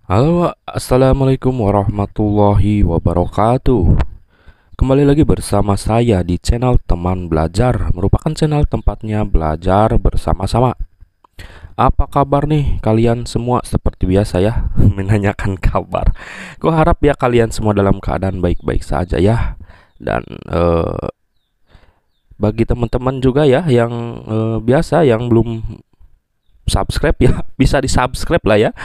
Halo, assalamualaikum warahmatullahi wabarakatuh. Kembali lagi bersama saya di channel Teman Belajar, merupakan channel tempatnya belajar bersama-sama. Apa kabar nih kalian semua? Seperti biasa ya, menanyakan kabar. Gue harap ya kalian semua dalam keadaan baik-baik saja ya. Dan bagi teman-teman juga ya yang biasa yang belum subscribe ya, bisa di subscribe lah ya.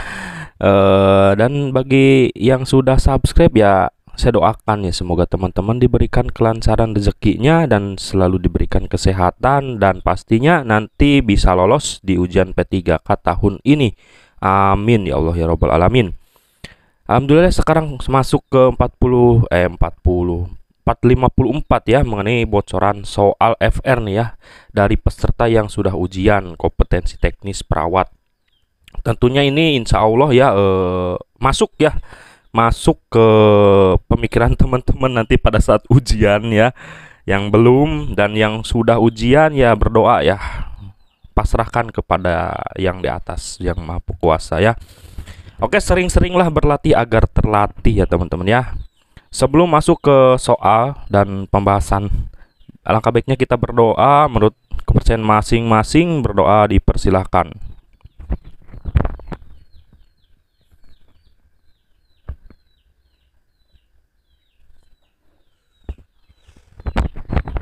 Dan bagi yang sudah subscribe ya, saya doakan ya semoga teman-teman diberikan kelancaran rezekinya dan selalu diberikan kesehatan dan pastinya nanti bisa lolos di ujian P3K tahun ini. Amin ya Allah ya Rabbal Alamin. Alhamdulillah sekarang masuk ke 454 ya mengenai bocoran soal FR nih ya dari peserta yang sudah ujian kompetensi teknis perawat. Tentunya ini insya Allah ya masuk ya, masuk ke pemikiran teman-teman nanti pada saat ujian ya. Yang belum dan yang sudah ujian ya berdoa ya, pasrahkan kepada yang di atas yang maha kuasa ya. Oke, sering-seringlah berlatih agar terlatih ya teman-teman ya. Sebelum masuk ke soal dan pembahasan, alangkah baiknya kita berdoa. Menurut kepercayaan masing-masing, berdoa dipersilahkan.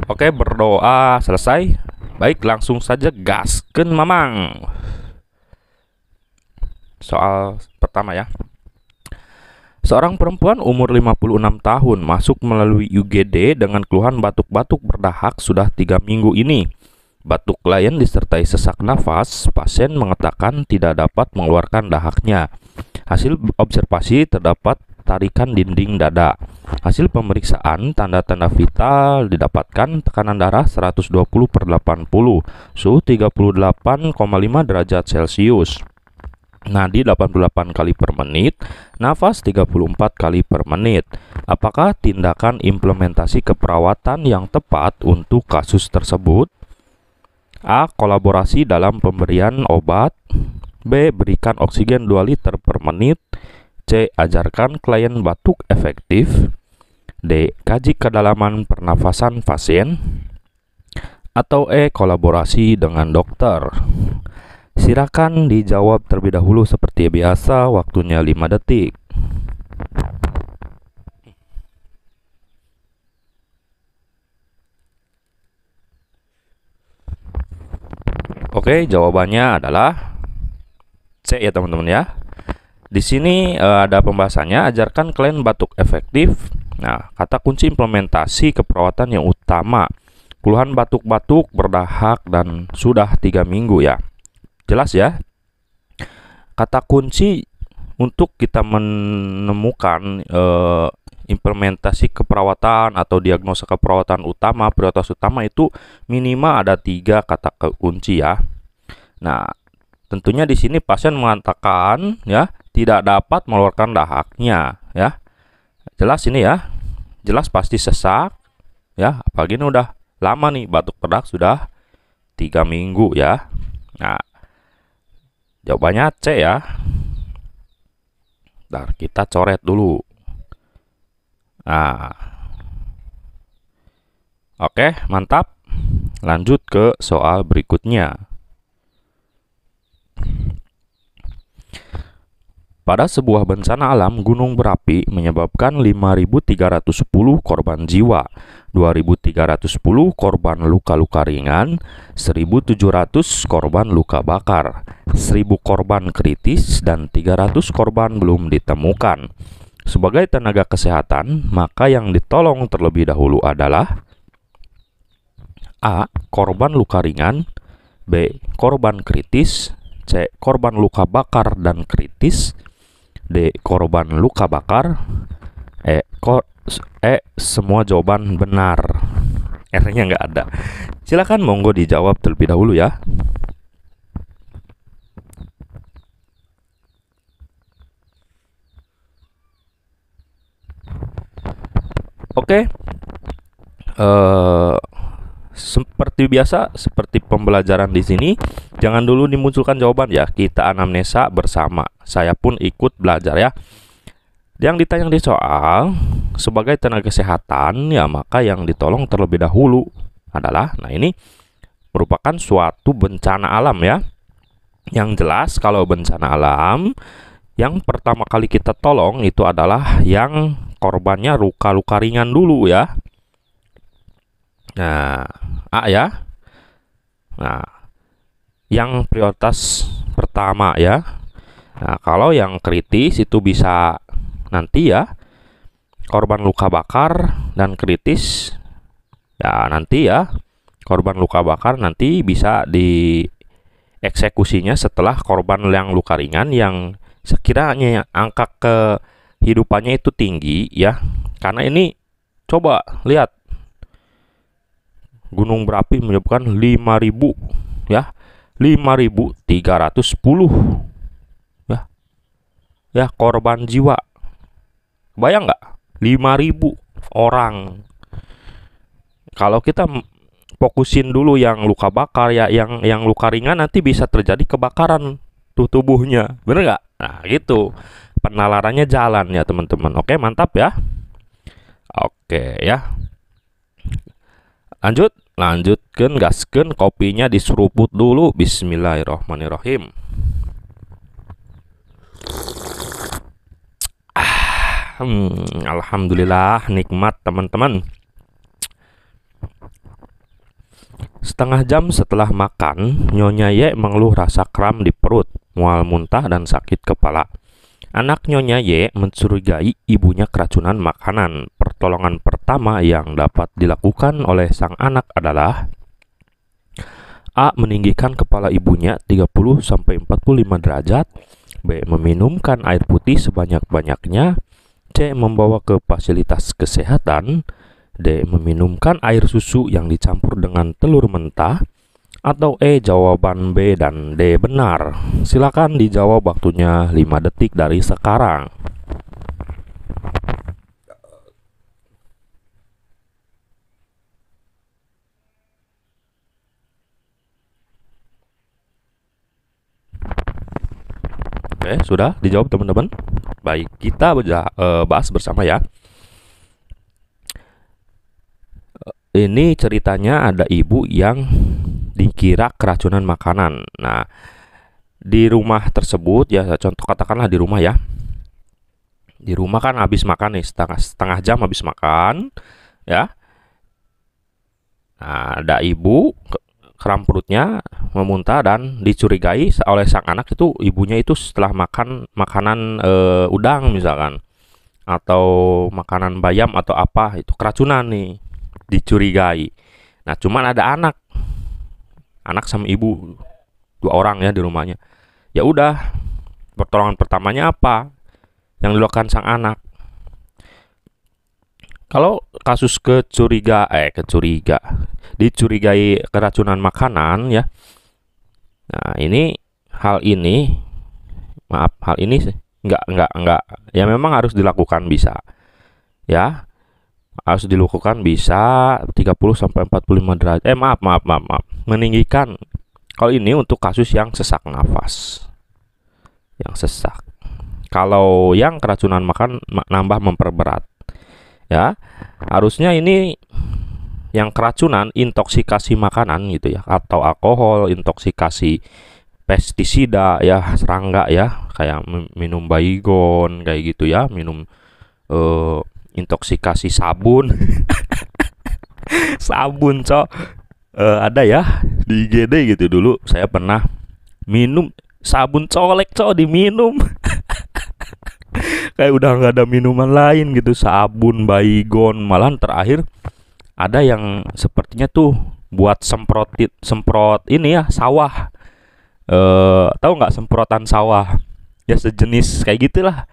Oke, berdoa selesai. Baik, langsung saja gasken mamang. Soal pertama ya. Seorang perempuan umur 56 tahun masuk melalui UGD dengan keluhan batuk-batuk berdahak sudah 3 minggu ini. Batuk klien disertai sesak nafas, pasien mengatakan tidak dapat mengeluarkan dahaknya. Hasil observasi terdapat tarikan dinding dada. Hasil pemeriksaan tanda-tanda vital didapatkan tekanan darah 120/80, suhu 38,5 derajat Celcius. Nadi 88 kali per menit, nafas 34 kali per menit. Apakah tindakan implementasi keperawatan yang tepat untuk kasus tersebut? A. Kolaborasi dalam pemberian obat. B. Berikan oksigen 2 liter per menit. C. Ajarkan klien batuk efektif. D. Kaji kedalaman pernafasan pasien. Atau E. Kolaborasi dengan dokter. Silakan dijawab terlebih dahulu seperti biasa, waktunya 5 detik. Oke, jawabannya adalah C ya teman-teman ya. Di sini ada pembahasannya, ajarkan klien batuk efektif. Nah, kata kunci implementasi keperawatan yang utama, keluhan batuk-batuk berdahak dan sudah 3 minggu ya. Jelas ya. Kata kunci untuk kita menemukan implementasi keperawatan atau diagnosa keperawatan utama, prioritas utama itu minimal ada 3 kata kunci ya. Nah, tentunya di sini pasien mengatakan ya tidak dapat mengeluarkan dahaknya ya. Jelas ini ya. Jelas pasti sesak ya, apalagi ini udah lama nih batuk berdahak sudah 3 minggu ya. Nah, jawabannya C ya. Ntar kita coret dulu. Nah, oke, mantap. Lanjut ke soal berikutnya. Pada sebuah bencana alam, gunung berapi menyebabkan 5.310 korban jiwa, 2.310 korban luka-luka ringan, 1.700 korban luka bakar, 1.000 korban kritis, dan 300 korban belum ditemukan. Sebagai tenaga kesehatan, maka yang ditolong terlebih dahulu adalah A. Korban luka ringan, B. Korban kritis, C. Korban luka bakar dan kritis, D. Korban luka bakar, semua jawaban benar. R-nya nggak ada. Silakan monggo dijawab terlebih dahulu ya. Oke. Seperti biasa, seperti pembelajaran di sini, Jangan dulu dimunculkan jawaban ya. Kita anamnesa bersama. Saya pun ikut belajar ya. Yang ditanya di soal, sebagai tenaga kesehatan ya, maka yang ditolong terlebih dahulu adalah, nah ini merupakan suatu bencana alam ya. Yang jelas kalau bencana alam, yang pertama kali kita tolong itu adalah yang korbannya luka-luka ringan dulu ya. Nah, A ya. Nah, yang prioritas pertama ya. Nah, kalau yang kritis itu bisa nanti ya, korban luka bakar dan kritis ya, nanti ya korban luka bakar nanti bisa dieksekusinya setelah korban yang luka ringan yang sekiranya angka kehidupannya itu tinggi ya. Karena ini coba lihat, gunung berapi menyebabkan 5.000 ya, 5.310 ya korban jiwa. Bayang nggak? 5.000 orang. Kalau kita fokusin dulu yang luka bakar ya, yang luka ringan nanti bisa terjadi kebakaran tuh tubuhnya. Bener nggak? Nah, gitu. Penalarannya jalan ya, teman-teman. Oke, mantap ya. Oke ya. Lanjutkan, gasken, kopinya diseruput dulu. Bismillahirrahmanirrahim. Alhamdulillah, nikmat teman-teman. Setengah jam setelah makan, Nyonya Y mengeluh rasa kram di perut, mual muntah dan sakit kepala. Anak Nyonya Y mencurigai ibunya keracunan makanan. Pertolongan pertama yang dapat dilakukan oleh sang anak adalah A. Meninggikan kepala ibunya 30-45 derajat. B. Meminumkan air putih sebanyak-banyaknya. C. Membawa ke fasilitas kesehatan. D. Meminumkan air susu yang dicampur dengan telur mentah. Atau E. Jawaban B dan D benar. Silakan dijawab, waktunya 5 detik dari sekarang. Oke, sudah dijawab teman-teman. Baik, kita bahas bersama ya. Ini ceritanya ada ibu yang dikira keracunan makanan. Nah, di rumah tersebut ya, contoh katakanlah di rumah ya. Di rumah kan habis makan nih, setengah jam habis makan ya. Nah, ada ibu kram perutnya, memuntah dan dicurigai oleh sang anak itu ibunya itu setelah makan makanan udang misalkan, atau makanan bayam atau apa, itu keracunan nih, dicurigai. Nah, cuman ada anak sama ibu, 2 orang ya di rumahnya. Ya udah, pertolongan pertamanya apa yang dilakukan sang anak? Kalau kasus dicurigai keracunan makanan ya. Nah, hal ini nggak ya, memang harus dilakukan bisa. Ya, harus dilakukan bisa 30-45 derajat. Maaf. Meninggikan. Kalau ini untuk kasus yang sesak nafas. Yang sesak. Kalau yang keracunan makan nambah memperberat. Ya, harusnya ini yang keracunan intoksikasi makanan gitu ya, atau alkohol, intoksikasi pestisida ya, serangga ya, kayak minum baygon kayak gitu ya, minum intoksikasi sabun. Sabun cok, ada ya di IGD gitu. Dulu saya pernah minum sabun colek cok, diminum. Kayak udah nggak ada minuman lain gitu, sabun, baygon. Malahan terakhir ada yang sepertinya tuh buat semprot ini ya, sawah. Tahu nggak semprotan sawah? Ya sejenis kayak gitulah,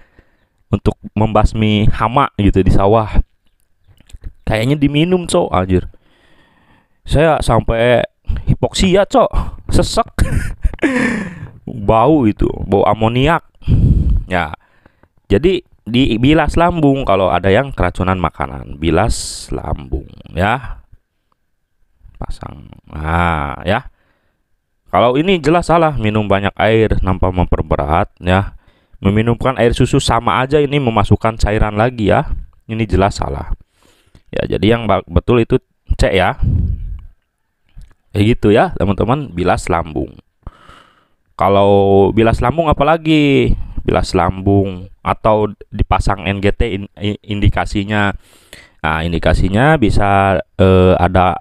untuk membasmi hama gitu di sawah. Kayaknya diminum cok, anjir. Saya sampai hipoksia cok, sesek. Bau itu, bau amoniak. Ya, jadi dibilas lambung kalau ada yang keracunan makanan, bilas lambung ya, pasang. Nah ya, Kalau ini jelas salah, minum banyak air nampak memperberat ya. Meminumkan air susu sama aja ini memasukkan cairan lagi ya. Ini jelas salah. Ya, jadi yang betul itu C ya. Kayak gitu ya, teman-teman, bilas lambung. Kalau bilas lambung apalagi? Bilas lambung atau dipasang NGT indikasinya. Nah, indikasinya bisa ada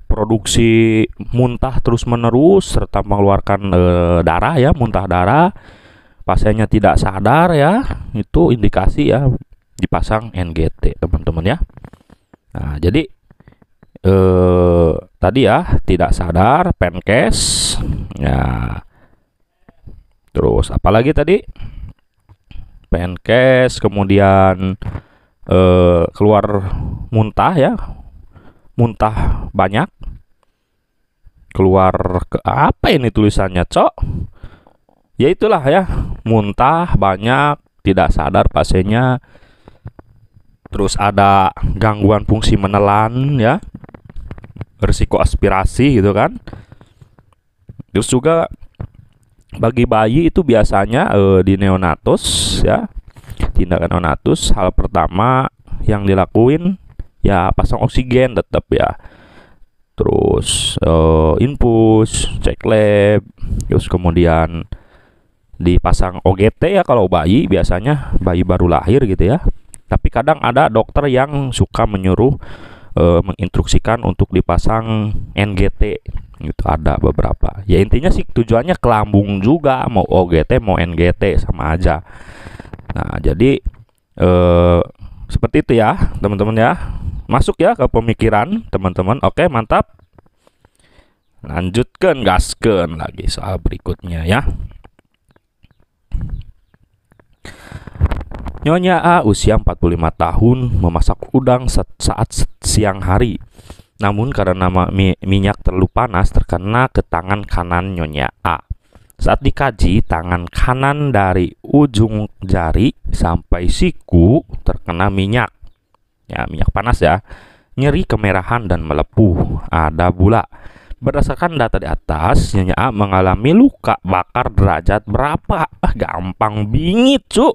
produksi muntah terus-menerus serta mengeluarkan darah ya, muntah darah. Pasiennya tidak sadar ya, itu indikasi ya dipasang NGT, teman-teman ya. Nah, jadi tadi ya tidak sadar, penkes ya. Terus apalagi tadi? Penkes, kemudian keluar muntah ya, muntah banyak, keluar ke apa ini tulisannya, Cok? Ya itulah ya, muntah banyak, tidak sadar pasiennya. Terus ada gangguan fungsi menelan ya, risiko aspirasi gitu kan. Terus juga bagi bayi itu biasanya di neonatus ya, tindakan neonatus, hal pertama yang dilakuin ya pasang oksigen tetap ya. Terus infus, cek lab, terus kemudian dipasang OGT ya kalau bayi, biasanya bayi baru lahir gitu ya. Tapi kadang ada dokter yang suka menyuruh menginstruksikan untuk dipasang NGT, itu ada beberapa. Ya intinya sih tujuannya ke lambung juga, mau OGT mau NGT sama aja. Nah, jadi seperti itu ya teman-teman ya. Masuk ya ke pemikiran teman-teman. Oke, mantap. Lanjutkan, gasken lagi soal berikutnya ya. Nyonya A usia 45 tahun memasak udang saat siang hari. Namun karena minyak terlalu panas terkena ke tangan kanan Nyonya A. Saat dikaji, tangan kanan dari ujung jari sampai siku terkena minyak. Ya, minyak panas ya. Nyeri, kemerahan dan melepuh. Ada bula. Berdasarkan data di atas, Nyonya A mengalami luka bakar derajat berapa? Gampang bingit, cu.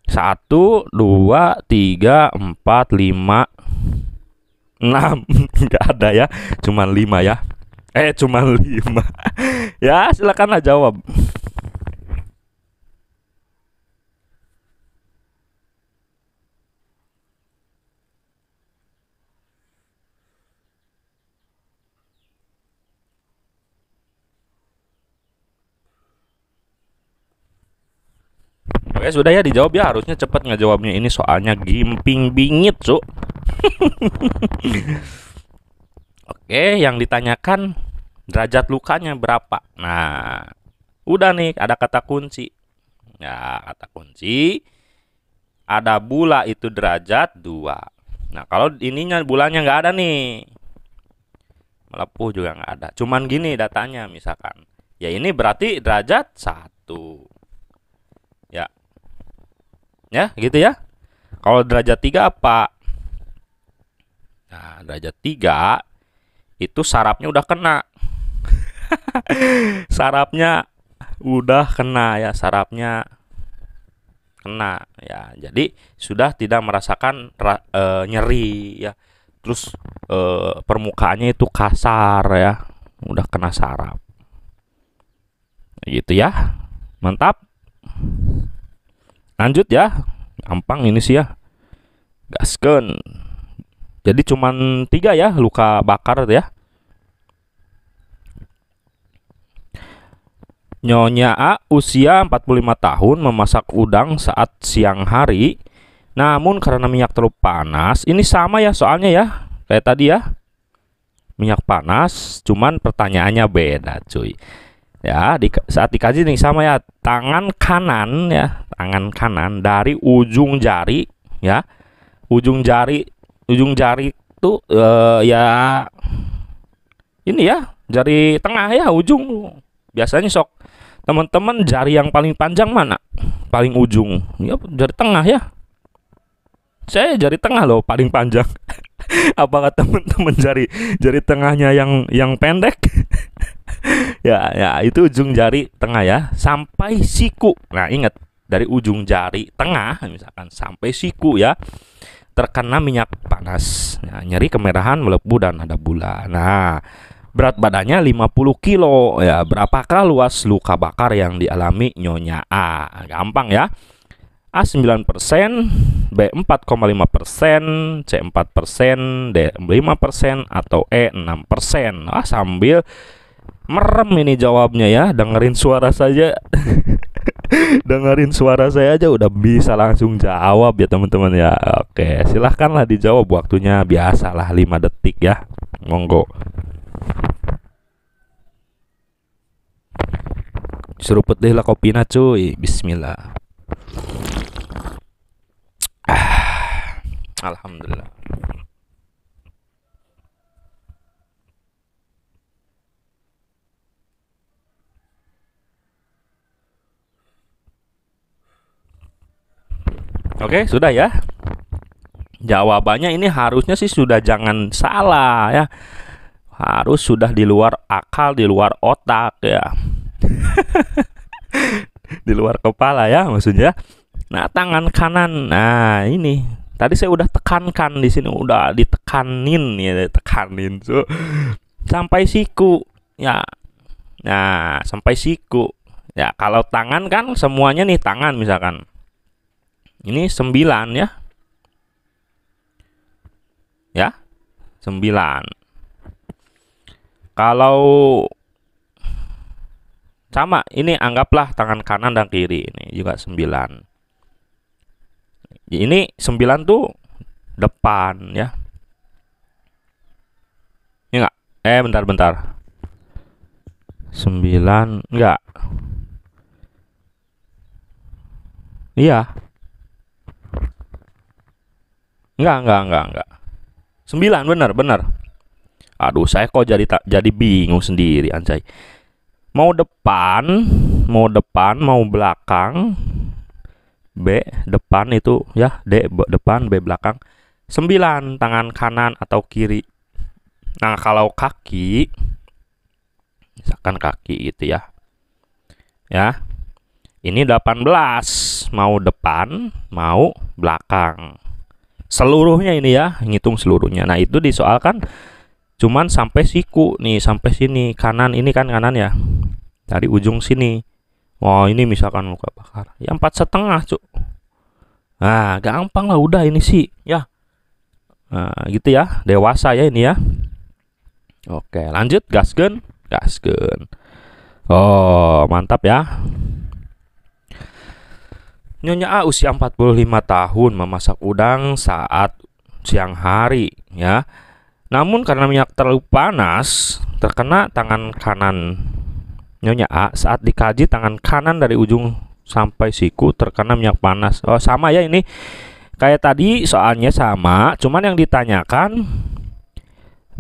1, 2, 3, 4, 5, 6. Nggak ada ya, cuman 5 ya. Cuman 5. Ya, silakanlah jawab. Oke, sudah ya, dijawab ya, harusnya cepat ngejawabnya, ini soalnya gimping bingit, cu. Oke, yang ditanyakan derajat lukanya berapa. Nah, udah nih, ada kata kunci. Ya, kata kunci ada bula itu derajat 2. Nah, kalau ininya bulanya nggak ada nih, melepuh juga nggak ada, cuman gini datanya misalkan. Ya ini berarti derajat 1. Ya, gitu ya. Kalau derajat 3 apa? Nah, derajat 3 itu sarafnya udah kena. Sarafnya udah kena ya, sarafnya kena ya. Jadi sudah tidak merasakan nyeri ya. Terus permukaannya itu kasar ya, udah kena saraf. Gitu ya. Mantap. Lanjut ya, gampang ini sih ya, gasken. Jadi cuman 3 ya luka bakar ya. Nyonya A usia 45 tahun memasak udang saat siang hari. Namun karena minyak terlalu panas, ini sama ya soalnya ya, kayak tadi ya, minyak panas, cuman pertanyaannya beda cuy. Ya, saat dikaji nih sama ya, tangan kanan ya, tangan kanan dari ujung jari ya, ujung jari itu ya ini ya, jari tengah ya, ujung. Biasanya sok teman-teman jari yang paling panjang mana? Paling ujung ya, jari tengah ya. Saya jari tengah loh paling panjang. Apakah teman-teman jari tengahnya yang pendek? Ya, ya, itu ujung jari tengah ya, sampai siku. Nah, ingat, dari ujung jari tengah misalkan sampai siku ya, terkena minyak panas. Nah, nyeri, kemerahan, melepuh dan ada bulan. Nah, berat badannya 50 kilo ya. Berapakah luas luka bakar yang dialami Nyonya A? Gampang ya. A 9%, B 4,5%, C 4%, D 5%, atau E 6%. Sambil merem ini jawabnya ya. Dengerin suara saja. Dengerin suara saya aja udah bisa langsung jawab ya teman-teman ya. Oke, silahkanlah dijawab, waktunya biasalah 5 detik ya. Monggo. Seruput deh lah kopinya cuy. Bismillah. Alhamdulillah. Oke, sudah ya. Jawabannya ini harusnya sih sudah jangan salah ya. Harus sudah di luar akal, di luar otak ya. Di luar kepala ya maksudnya. Nah, tangan kanan. Nah, ini tadi saya udah tekankan di sini, udah ditekanin ya, ditekanin so, sampai siku ya. Nah, sampai siku. Ya, kalau tangan kan semuanya nih tangan misalkan. Ini 9 ya. Ya, 9. Kalau sama, ini anggaplah tangan kanan dan kiri, ini juga 9. Ini 9 tuh depan ya. Ini enggak? Bentar. 9 enggak. Iya. Enggak. 9 benar. Aduh, saya kok jadi bingung sendiri anjay. Mau depan, mau belakang. B depan itu ya, D depan, B belakang. 9 tangan kanan atau kiri. Nah, kalau kaki, misalkan kaki gitu ya. Ya. Ini 18, mau depan, mau belakang. Seluruhnya ini ya, ngitung seluruhnya. Nah, itu disoalkan cuman sampai siku nih, sampai sini kanan, ini kan kanan ya, dari ujung sini. Oh, ini misalkan luka bakar ya 4,5 cuk. Nah, gampang lah udah ini sih ya. Nah, gitu ya, dewasa ya ini ya. Oke, lanjut, gaskeun. Oh, mantap ya. Nyonya A usia 45 tahun memasak udang saat siang hari ya. Namun karena minyak terlalu panas, terkena tangan kanan Nyonya A. Saat dikaji, tangan kanan dari ujung sampai siku terkena minyak panas. Oh, sama ya ini. Kayak tadi soalnya sama, cuman yang ditanyakan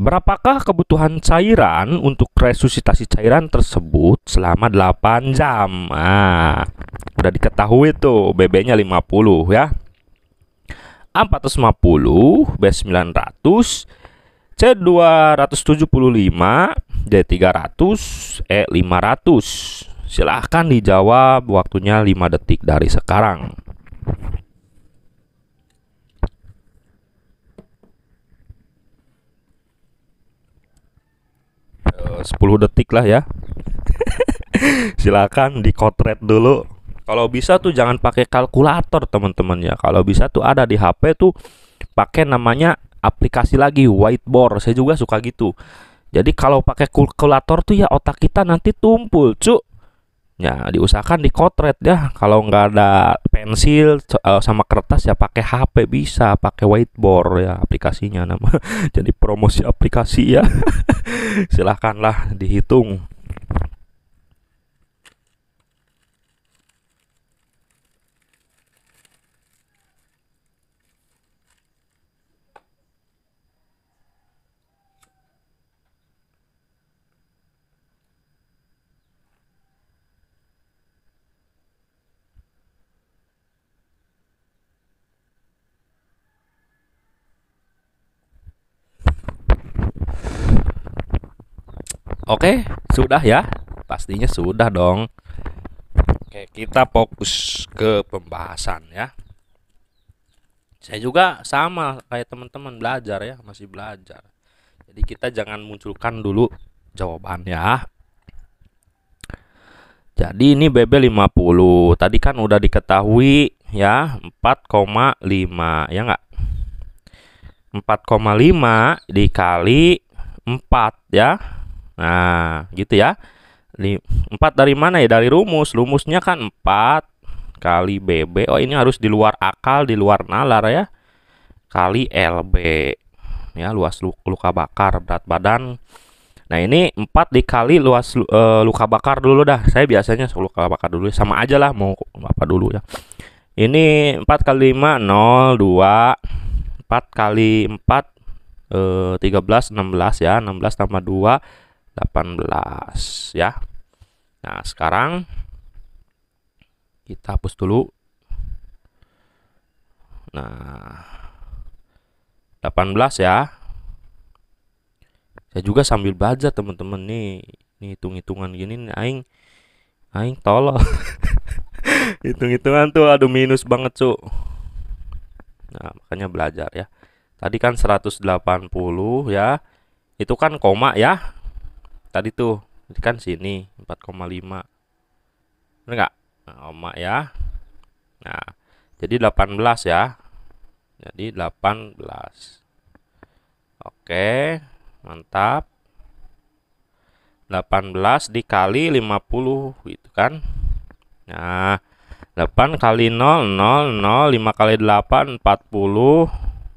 berapakah kebutuhan cairan untuk resusitasi cairan tersebut selama 8 jam. Nah, udah diketahui tuh, BB-nya 50 ya. A 450, B 900, C 275, D 300, E 500. Silahkan dijawab, waktunya 5 detik dari sekarang. 10 detik lah ya. Silakan dikotret dulu. Kalau bisa tuh jangan pakai kalkulator teman-teman ya. Kalau bisa tuh ada di HP tuh pakai namanya aplikasi lagi, whiteboard. Saya juga suka gitu. Jadi kalau pakai kalkulator tuh ya otak kita nanti tumpul cuk. Ya diusahakan dikotret ya. Kalau nggak ada pensil sama kertas ya pakai HP bisa, pakai whiteboard ya aplikasinya nama. Jadi promosi aplikasi ya. Silahkanlah dihitung. Oke, sudah ya? Pastinya sudah dong. Oke, kita fokus ke pembahasan ya. Saya juga sama kayak teman-teman belajar ya, masih belajar. Jadi kita jangan munculkan dulu jawabannya. Jadi ini BB 50. Tadi kan udah diketahui ya, 4,5 ya enggak? 4,5 dikali 4 ya. Nah, gitu ya. 4 dari mana ya? Dari rumus. Rumusnya kan 4 kali BB. Oh, ini harus di luar akal, di luar nalar ya. Kali LB. Ya, luas luka bakar, berat badan. Nah, ini 4 dikali luas luka bakar dulu dah. Saya biasanya luka bakar dulu. Sama aja lah mau apa dulu ya. Ini 4 kali 5 0 2. 4 kali 4 13 16 ya. 16 tambah 2 18 ya. Nah, sekarang kita hapus dulu. Nah, 18 ya. Saya juga sambil belajar teman-teman nih. Nih hitung-hitungan gini nih aing tolol. Hitung-hitungan tuh aduh minus banget, Cuk. Nah, makanya belajar ya. Tadi kan 180 ya. Itu kan koma ya. Tadi tuh, ini kan sini 4,5. Benar enggak? Nah, koma ya. Nah, jadi 18 ya. Jadi 18. Oke, mantap. 18 dikali 50 gitu kan. Nah, 8 kali 0 0 0 5 kali 8 40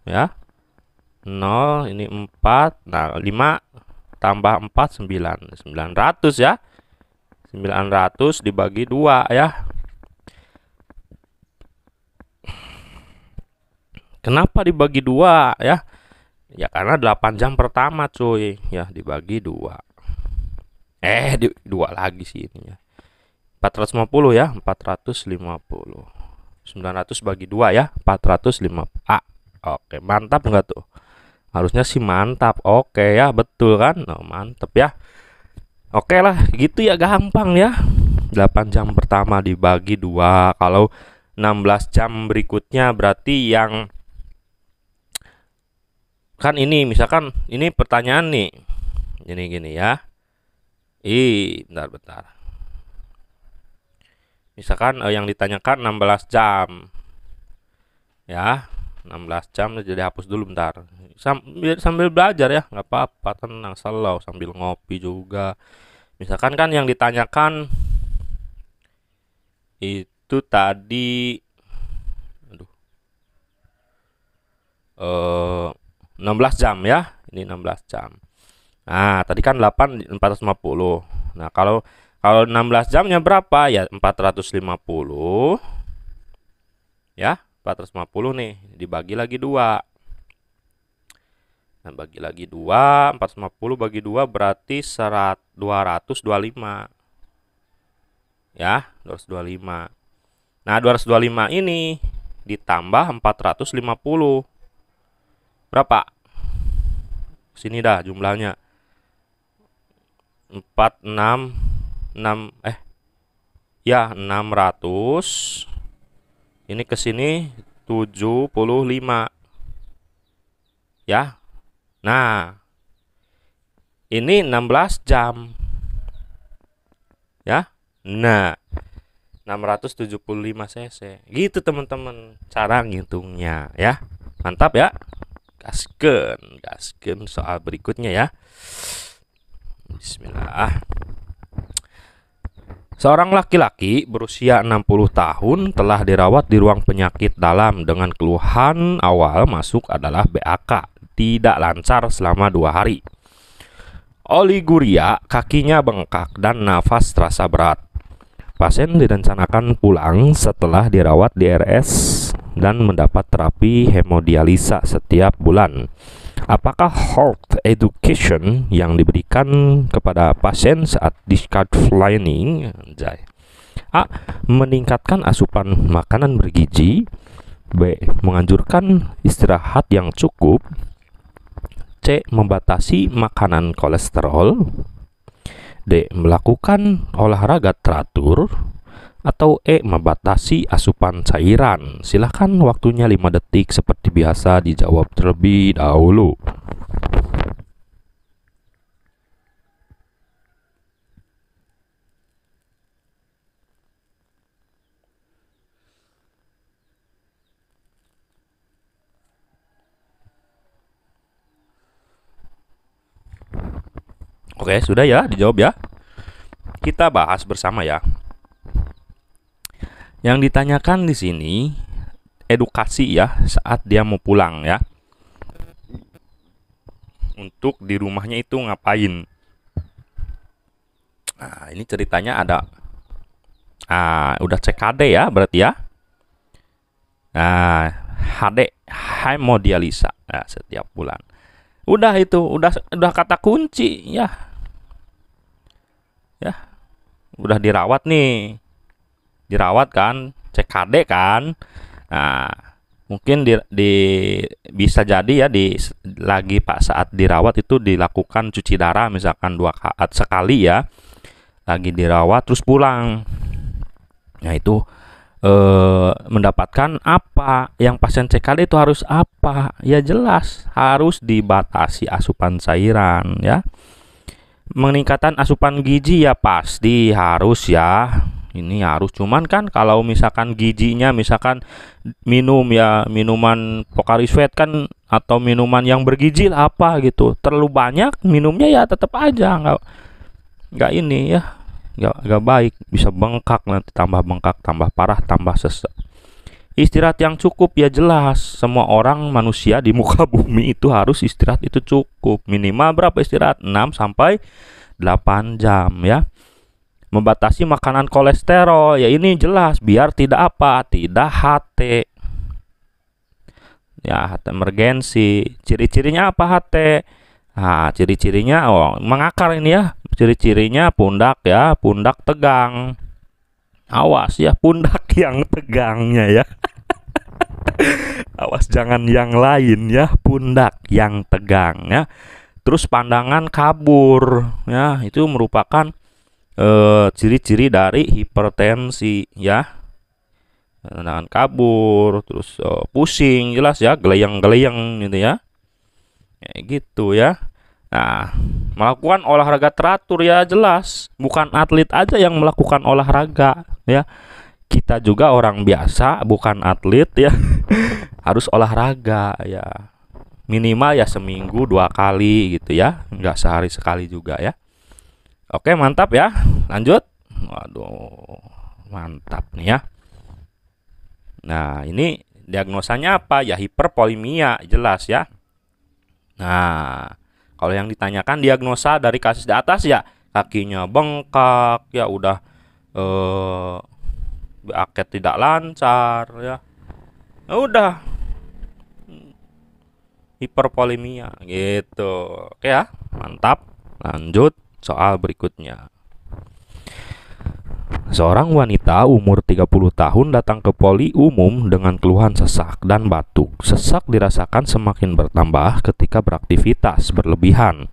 ya. 0 ini 4. Nah, 5 tambah 4 9. 900 ya. 900 dibagi 2 ya. Kenapa dibagi 2 ya? Ya karena 8 jam pertama cuy. Ya dibagi 2. Di 2 lagi sih ini ya. 450 ya, 450. 900 bagi 2 ya, 450. Oke, mantap enggak tuh? Harusnya sih mantap. Oke ya, betul kan? Oh, mantap ya. Oke lah, gitu ya gampang ya. 8 jam pertama dibagi 2. Kalau 16 jam berikutnya berarti yang kan ini misalkan ini pertanyaan nih. Gini ya. Bentar. Misalkan yang ditanyakan 16 jam. Ya, 16 jam jadi hapus dulu bentar. Sambil belajar ya, nggak apa-apa, tenang, slow sambil ngopi juga. Misalkan kan yang ditanyakan itu tadi 16 jam ya. Ini 16 jam. Nah, tadi kan 8 450. Nah, kalau 16 jamnya berapa? Ya 450. Ya, 450 nih dibagi lagi 2. Nah, bagi lagi 2, 450 bagi 2 berarti 225. Ya, 225. Nah, 225 ini ditambah 450. Berapa? Sini dah jumlahnya. 600. Ini ke sini 75. Ya. Nah, ini 16 jam. Ya. Nah, 675 cc. Gitu teman-teman cara ngitungnya ya. Mantap ya. Gaskeun soal berikutnya ya. Bismillah. Seorang laki-laki berusia 60 tahun telah dirawat di ruang penyakit dalam dengan keluhan awal masuk adalah BAK, tidak lancar selama 2 hari. Oliguria, kakinya bengkak dan nafas terasa berat. Pasien direncanakan pulang setelah dirawat di RS dan mendapat terapi hemodialisa setiap bulan. Apakah health education yang diberikan kepada pasien saat discharge flying A. meningkatkan asupan makanan bergizi, B. menganjurkan istirahat yang cukup, C. membatasi makanan kolesterol, D. Melakukan olahraga teratur, atau E. Membatasi asupan cairan. Silahkan, waktunya 5 detik seperti biasa, dijawab terlebih dahulu. Oke, sudah ya, dijawab ya. Kita bahas bersama ya. Yang ditanyakan di sini edukasi ya saat dia mau pulang ya. Untuk di rumahnya itu ngapain? Nah, ini ceritanya ada udah CKD ya berarti ya. Nah, HD hemodialisa setiap bulan. Udah itu, udah kata kunci ya. Ya. Udah dirawat nih. Dirawat kan, CKD kan. Nah, mungkin bisa jadi ya lagi Pak saat dirawat itu dilakukan cuci darah misalkan sekali ya. Lagi dirawat terus pulang. Nah, itu mendapatkan apa? Yang pasien CKD itu harus apa? Ya jelas harus dibatasi asupan cairan ya. Meningkatkan asupan gizi ya pasti harus ya. Ini harus, cuman kan kalau misalkan gizinya misalkan minum ya minuman Pocari Sweat kan, atau minuman yang bergizi apa gitu, terlalu banyak minumnya ya tetap aja nggak ini ya, nggak baik, bisa bengkak, nanti tambah bengkak, tambah parah, tambah sesek. Istirahat yang cukup ya jelas, semua orang manusia di muka bumi itu harus istirahat itu cukup, minimal berapa istirahat, 6 sampai 8 jam ya. Membatasi makanan kolesterol ya, ini jelas biar tidak HT ya, HT emergensi. Ciri-cirinya apa HT? Nah, ciri-cirinya mengakar ini ya. Ciri-cirinya pundak ya, pundak tegang. Awas ya, pundak yang tegangnya ya. Awas jangan yang lain ya, pundak yang tegang ya. Terus pandangan kabur ya, itu merupakan ciri-ciri dari hipertensi ya. Pandangan kabur, terus pusing jelas ya, geleyang-geleyang gitu ya. Kayak gitu ya. Nah, melakukan olahraga teratur ya jelas, bukan atlet aja yang melakukan olahraga ya. Kita juga orang biasa, bukan atlet ya. Harus olahraga ya. Minimal ya seminggu 2 kali gitu ya, nggak sehari sekali juga ya. Oke, mantap ya. Lanjut. Waduh, mantap nih ya. Nah, ini diagnosanya apa? Ya hiperpolimia, jelas ya. Nah, kalau yang ditanyakan diagnosa dari kasus di atas ya, kakinya bengkak, ya udah aket tidak lancar ya. Ya udah hiperpolimia gitu. Oke ya, mantap. Lanjut soal berikutnya. Seorang wanita umur 30 tahun datang ke poli umum dengan keluhan sesak dan batuk. Sesak dirasakan semakin bertambah ketika beraktivitas berlebihan.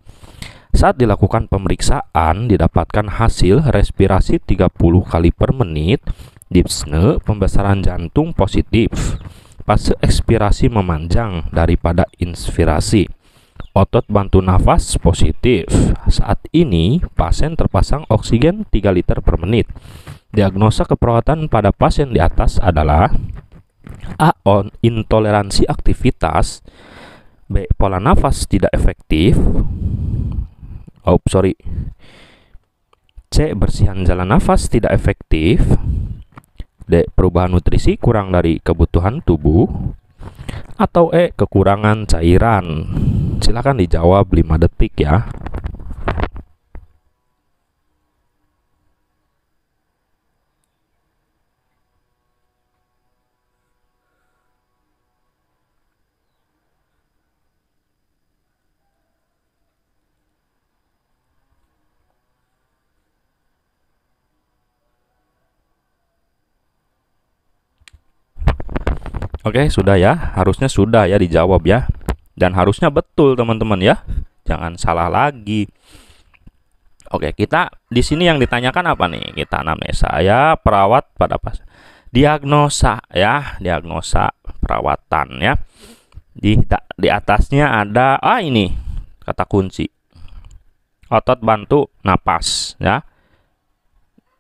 Saat dilakukan pemeriksaan, didapatkan hasil respirasi 30 kali per menit, dipsne, pembesaran jantung positif, fase ekspirasi memanjang daripada inspirasi. Otot bantu nafas positif. Saat ini pasien terpasang oksigen 3 liter per menit. Diagnosa keperawatan pada pasien di atas adalah A. Intoleransi aktivitas, B. Pola nafas tidak efektif, C. Bersihan jalan nafas tidak efektif, D. Perubahan nutrisi kurang dari kebutuhan tubuh, atau E. Kekurangan cairan. Silakan dijawab 5 detik ya. Oke, sudah ya. Harusnya sudah ya dijawab ya. Dan harusnya betul teman-teman ya. Jangan salah lagi. Oke, kita di sini yang ditanyakan apa nih? Kita anamnesa ya, perawat pada pas diagnosa ya, diagnosa perawatan ya. Di atasnya ada ini kata kunci. Otot bantu napas ya.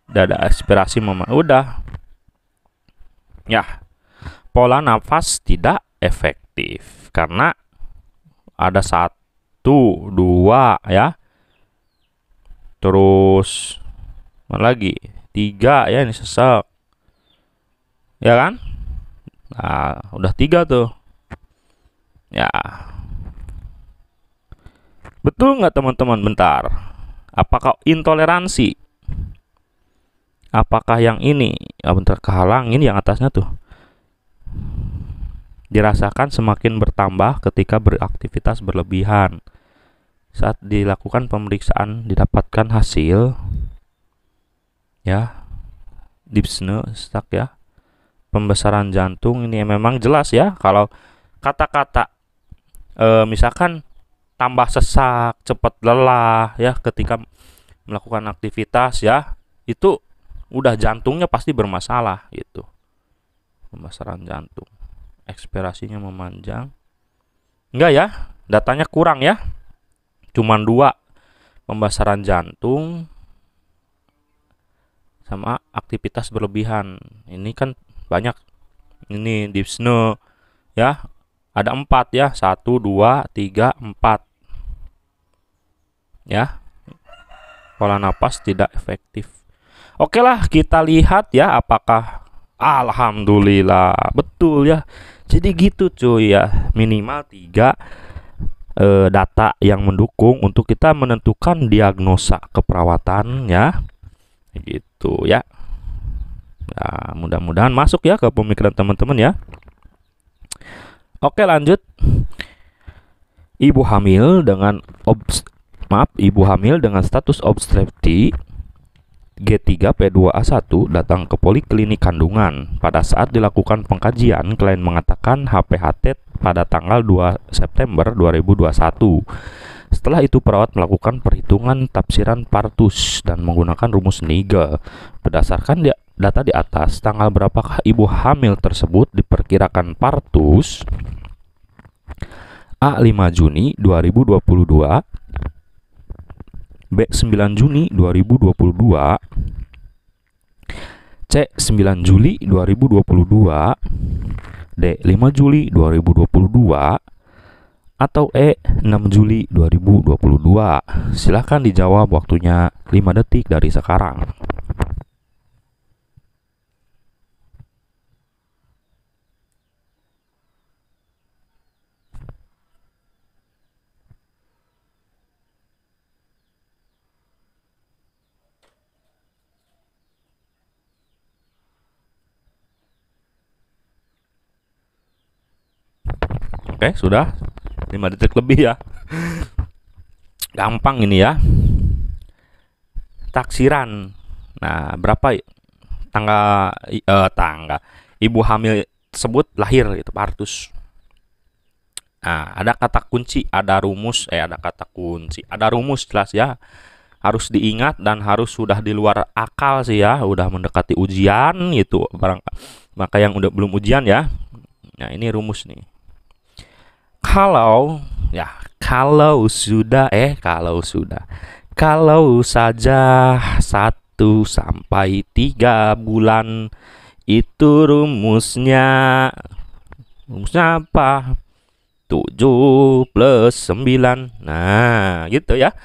Dada aspirasi udah. Ya. Pola nafas tidak efektif karena ada 1, 2 ya. Terus mana lagi? 3 ya, ini sesek. Ya kan? Nah, udah 3 tuh. Ya. Betul nggak teman-teman? Bentar. Apakah intoleransi? Apakah yang ini? Bentar, kehalangin yang atasnya tuh. Dirasakan semakin bertambah ketika beraktivitas berlebihan. Saat dilakukan pemeriksaan didapatkan hasil ya, dyspnea, stuck ya, pembesaran jantung. Ini memang jelas ya, kalau kata-kata misalkan tambah sesak, cepat lelah ya ketika melakukan aktivitas ya, itu udah jantungnya pasti bermasalah gitu. Pembesaran jantung, ekspirasinya memanjang. Enggak ya, datanya kurang ya. Cuman 2, pembesaran jantung sama aktivitas berlebihan. Ini kan banyak. Ini dyspnea ya, ada 4 ya, 1, 2, 3, 4 ya. Pola napas tidak efektif. Oke lah, kita lihat ya apakah alhamdulillah betul ya. Jadi gitu cuy ya, minimal 3 data yang mendukung untuk kita menentukan diagnosa keperawatan ya. Gitu ya. Nah, mudah-mudahan masuk ya ke pemikiran teman-teman ya. Oke, lanjut. Ibu hamil dengan status obstrepsi G3P2A1 datang ke poliklinik kandungan. Pada saat dilakukan pengkajian, klien mengatakan HPHT pada tanggal 2 September 2021. Setelah itu perawat melakukan perhitungan tafsiran partus dan menggunakan rumus Nagel. Berdasarkan data di atas, tanggal berapakah ibu hamil tersebut diperkirakan partus? A. 5 Juni 2022, B. 9 Juni 2022, C. 9 Juli 2022, D. 5 Juli 2022, atau E. 6 Juli 2022. Silahkan dijawab, waktunya 5 detik dari sekarang. Oke, sudah 5 detik lebih ya. Gampang ini ya. Taksiran. Nah, berapa tangga ibu hamil tersebut lahir gitu, partus. Nah, ada kata kunci, ada rumus, ada rumus jelas ya. Harus diingat dan harus sudah di luar akal sih ya, udah mendekati ujian gitu. Maka yang udah belum ujian ya. Nah, ini rumus nih. Kalau saja 1 sampai 3 bulan, itu rumusnya apa? 7 plus 9. Nah, gitu ya.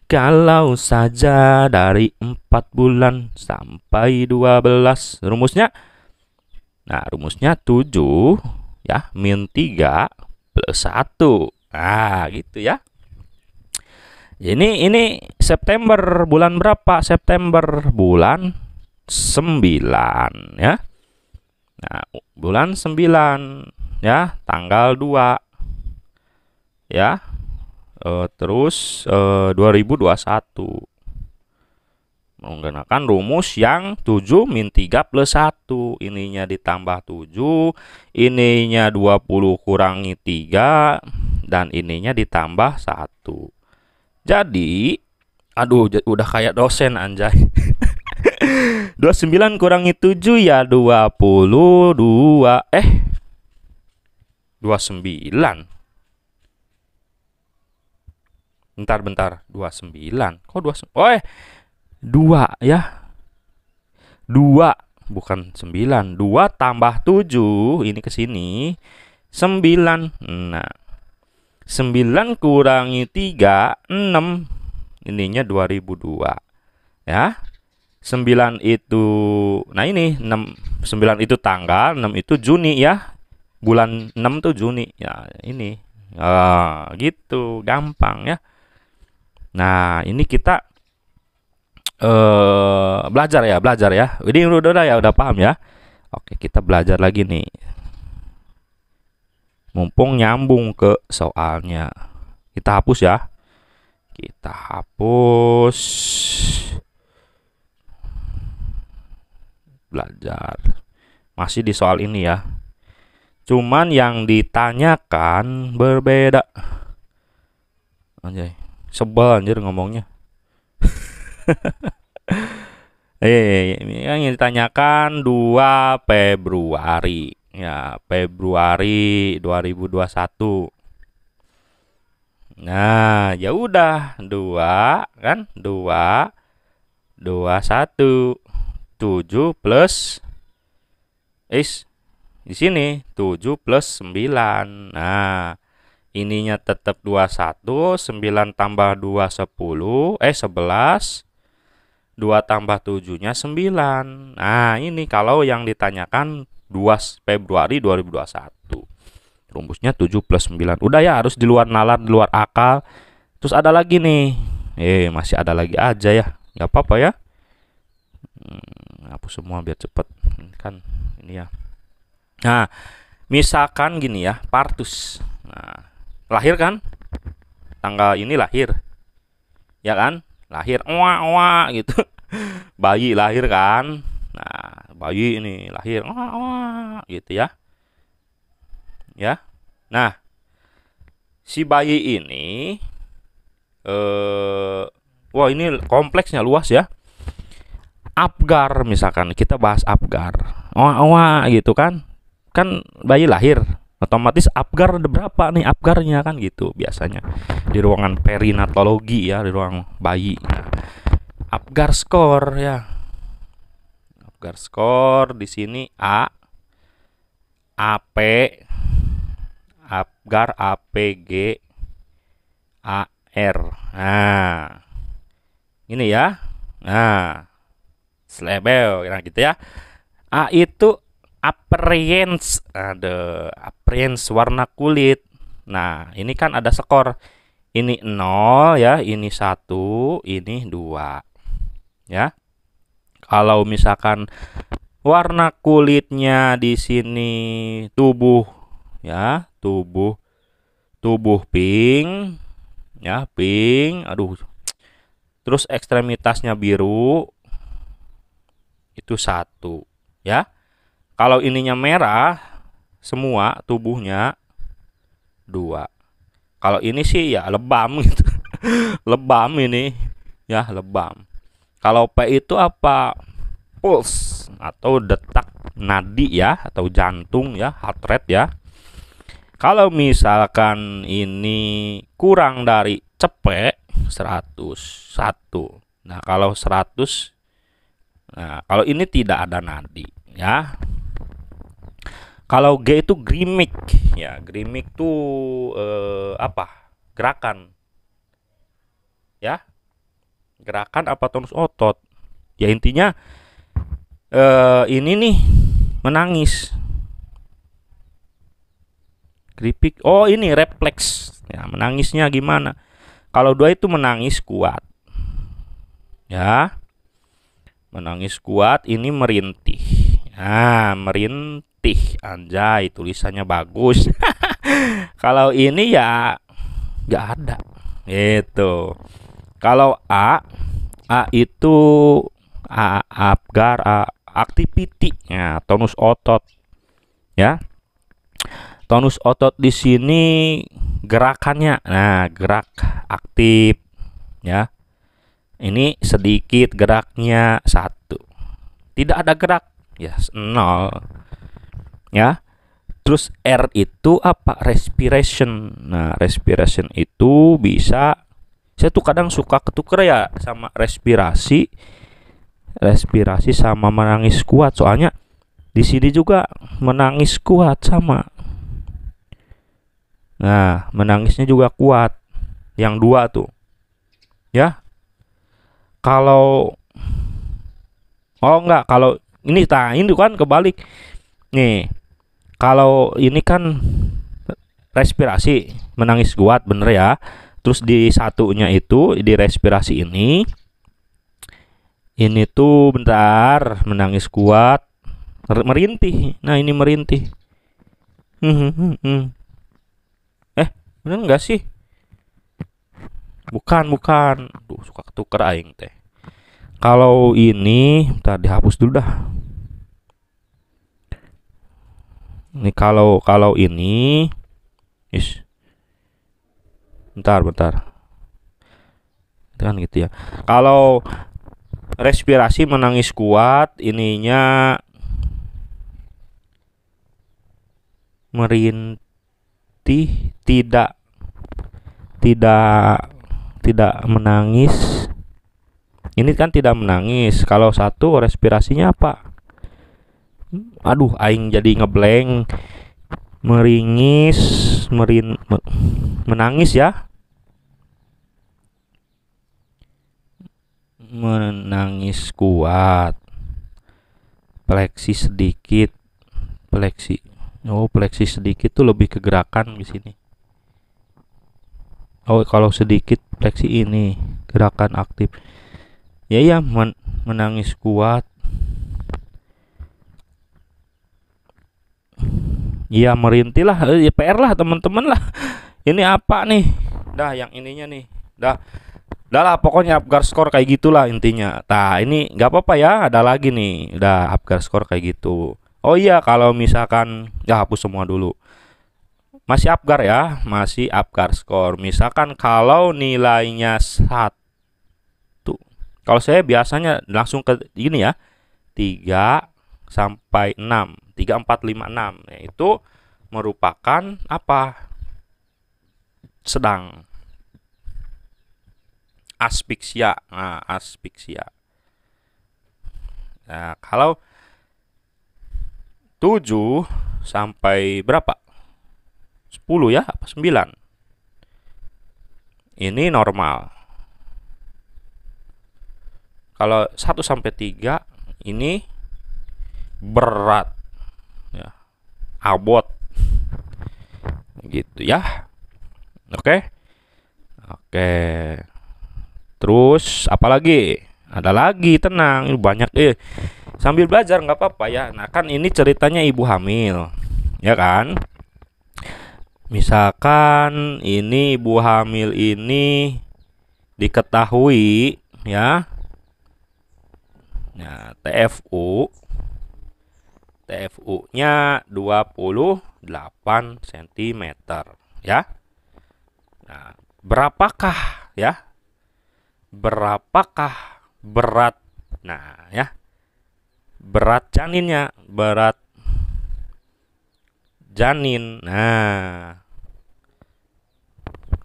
Kalau saja dari 4 bulan sampai 12, rumusnya 7 ya, min 3 plus 1. Nah, gitu ya. Ini September, bulan berapa? September bulan 9 ya. Nah, bulan 9 ya, tanggal 2 ya. Terus 2021 menggunakan rumus yang 7 min 3 plus 1. Ininya ditambah 7, ininya 20 kurangi 3, dan ininya ditambah 1. Jadi Aduh, udah kayak dosen anjay. 29 kurangi 7 ya 22. 29. Bentar. 29. Kok 29? Oh, 2 ya. 2 bukan 9. 2 tambah 7 ini ke sini 9. Nah, 9 kurangi 3 6. Ininya 2002 ya. 9 itu, nah ini 6, 9 itu tanggal, 6 itu Juni ya. Bulan 6 tuh Juni ya, ini gitu gampang ya. Nah, ini kita belajar ya. Ini udah ya, udah paham ya. Oke, kita belajar lagi nih. Mumpung nyambung ke soalnya. Kita hapus ya. Kita hapus. Belajar. Masih di soal ini ya. Cuman yang ditanyakan berbeda. Anjay, sebel anjir ngomongnya. Yang ditanyakan 2 Februari. Ya, Februari 2021. Nah, ya udah 2 kan? 2 21 7 plus di sini 7 plus 9. Nah, ininya tetap 21, 9 tambah 2 10, 11. 2 tambah 7-nya 9. Nah, ini kalau yang ditanyakan 2 Februari 2021. Rumusnya 7 plus 9. Udah ya, harus di luar nalar, di luar akal. Terus ada lagi nih. Masih ada lagi aja ya. Nggak apa-apa ya. Hapus semua biar cepet. Kan ini ya. Nah, misalkan gini ya, partus. Nah, lahir kan? Tanggal ini lahir. Ya kan? Lahir gitu. Bayi lahir kan? Nah, bayi ini lahir gitu ya. Ya. Nah, si bayi ini wah, ini kompleksnya luas ya. Apgar misalkan, kita bahas Apgar. Gitu kan. Kan bayi lahir, otomatis Apgar ada berapa nih Apgarnya kan gitu biasanya. Di ruangan perinatologi ya, di ruang bayi. Nah, Apgar skor ya. Apgar skor di sini AP, Apgar APG AR. Nah, ini ya. Nah, slebel kira gitu ya. A itu appearance, ada appearance warna kulit. Nah, ini kan ada skor. Ini 0 ya, ini 1, ini 2. Ya. Kalau misalkan warna kulitnya di sini tubuh ya, tubuh pink ya, pink. Aduh. Terus ekstremitasnya biru. Itu 1 ya. Kalau ininya merah semua tubuhnya 2. Kalau ini sih ya lebam gitu. Lebam ini ya, lebam. Kalau P itu apa? Pulse atau detak nadi ya, atau jantung ya, heart rate ya. Kalau misalkan ini kurang dari cepet 101. Nah, kalau 100, nah kalau ini tidak ada nadi ya. Kalau G itu grimmick ya, grimmick tuh apa? Gerakan ya, gerakan apa tonus otot ya, intinya ini nih menangis. Gripik, oh ini refleks ya, menangisnya gimana? Kalau 2 itu menangis kuat ya, menangis kuat. Ini merintih. Nah, merintih anjay, tulisannya bagus. Kalau ini ya nggak ada itu. Kalau A itu Apgar activity ya, tonus otot ya. Tonus otot di sini gerakannya, nah gerak aktif ya. Ini sedikit geraknya 1. Tidak ada gerak, ya 0. Ya. Terus R itu apa? Respiration. Nah, respiration itu bisa, saya tuh kadang suka ketuker ya sama respirasi. Respirasi sama menangis kuat. Soalnya di sini juga menangis kuat sama. Nah, menangisnya juga kuat. Yang 2 tuh. Ya. Kalau enggak, kalau ini ini kan kebalik. Nih, kalau ini kan respirasi menangis kuat, bener ya. Terus di satunya itu di respirasi ini tuh bentar menangis kuat, merintih. Nah, ini merintih. Bener nggak sih? Bukan. Duh, suka ketuker aing teh. Kalau ini, bentar dihapus dulu dah. Ini kalau ini, bentar. Kan gitu ya. Kalau respirasi menangis kuat, ininya merintih, tidak menangis. Ini kan tidak menangis. Kalau satu respirasinya apa? Aduh, aing jadi ngeblank. Meringis, menangis ya. Menangis kuat. Fleksi sedikit. Fleksi sedikit tuh lebih ke gerakan di sini. Kalau sedikit fleksi ini gerakan aktif. Ya, menangis kuat. Ya, merintih lah, ya PR lah teman-teman lah. Ini apa nih? Dah, yang ininya nih. Dah lah, pokoknya Apgar skor kayak gitulah intinya. Nah, ini nggak apa-apa ya, ada lagi nih. Udah Apgar skor kayak gitu. Oh iya, kalau misalkan ya hapus semua dulu. Masih Apgar ya, masih Apgar skor. Misalkan kalau nilainya 1. Kalau saya biasanya langsung ke ini ya. 3 sampai 6. 3 4 5 6. Itu merupakan apa? Sedang. Aspiksia. Nah, aspiksia. Nah, kalau 7 sampai berapa? 10 ya, apa 9? Ini normal. Kalau 1 sampai 3 ini berat. Ya. Abot. Gitu ya. Oke. Terus apalagi? Ada lagi, tenang, ini banyak sambil belajar nggak apa-apa ya. Nah, kan ini ceritanya ibu hamil. Ya kan? Misalkan ini ibu hamil ini diketahui ya. Nah, TFU-nya 28 cm ya. Nah, berapakah berat? Nah, ya. Berat janin. Nah,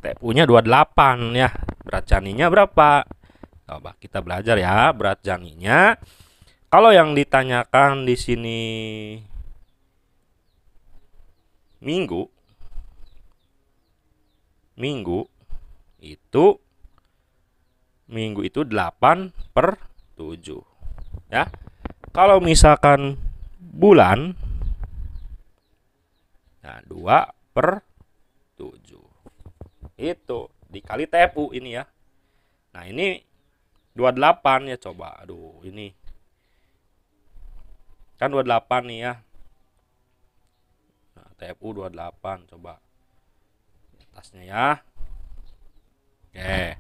TFU-nya 28 ya. Berat janinnya berapa? Coba kita belajar ya, berat janinnya. Kalau yang ditanyakan di sini minggu itu 8/7 ya. Kalau misalkan bulan, nah 2/7 itu dikali TFU ini ya. Nah, ini 28 ya, coba. Aduh, ini kan 28 nih ya. Nah, TFU 28, coba atasnya ya. Oke.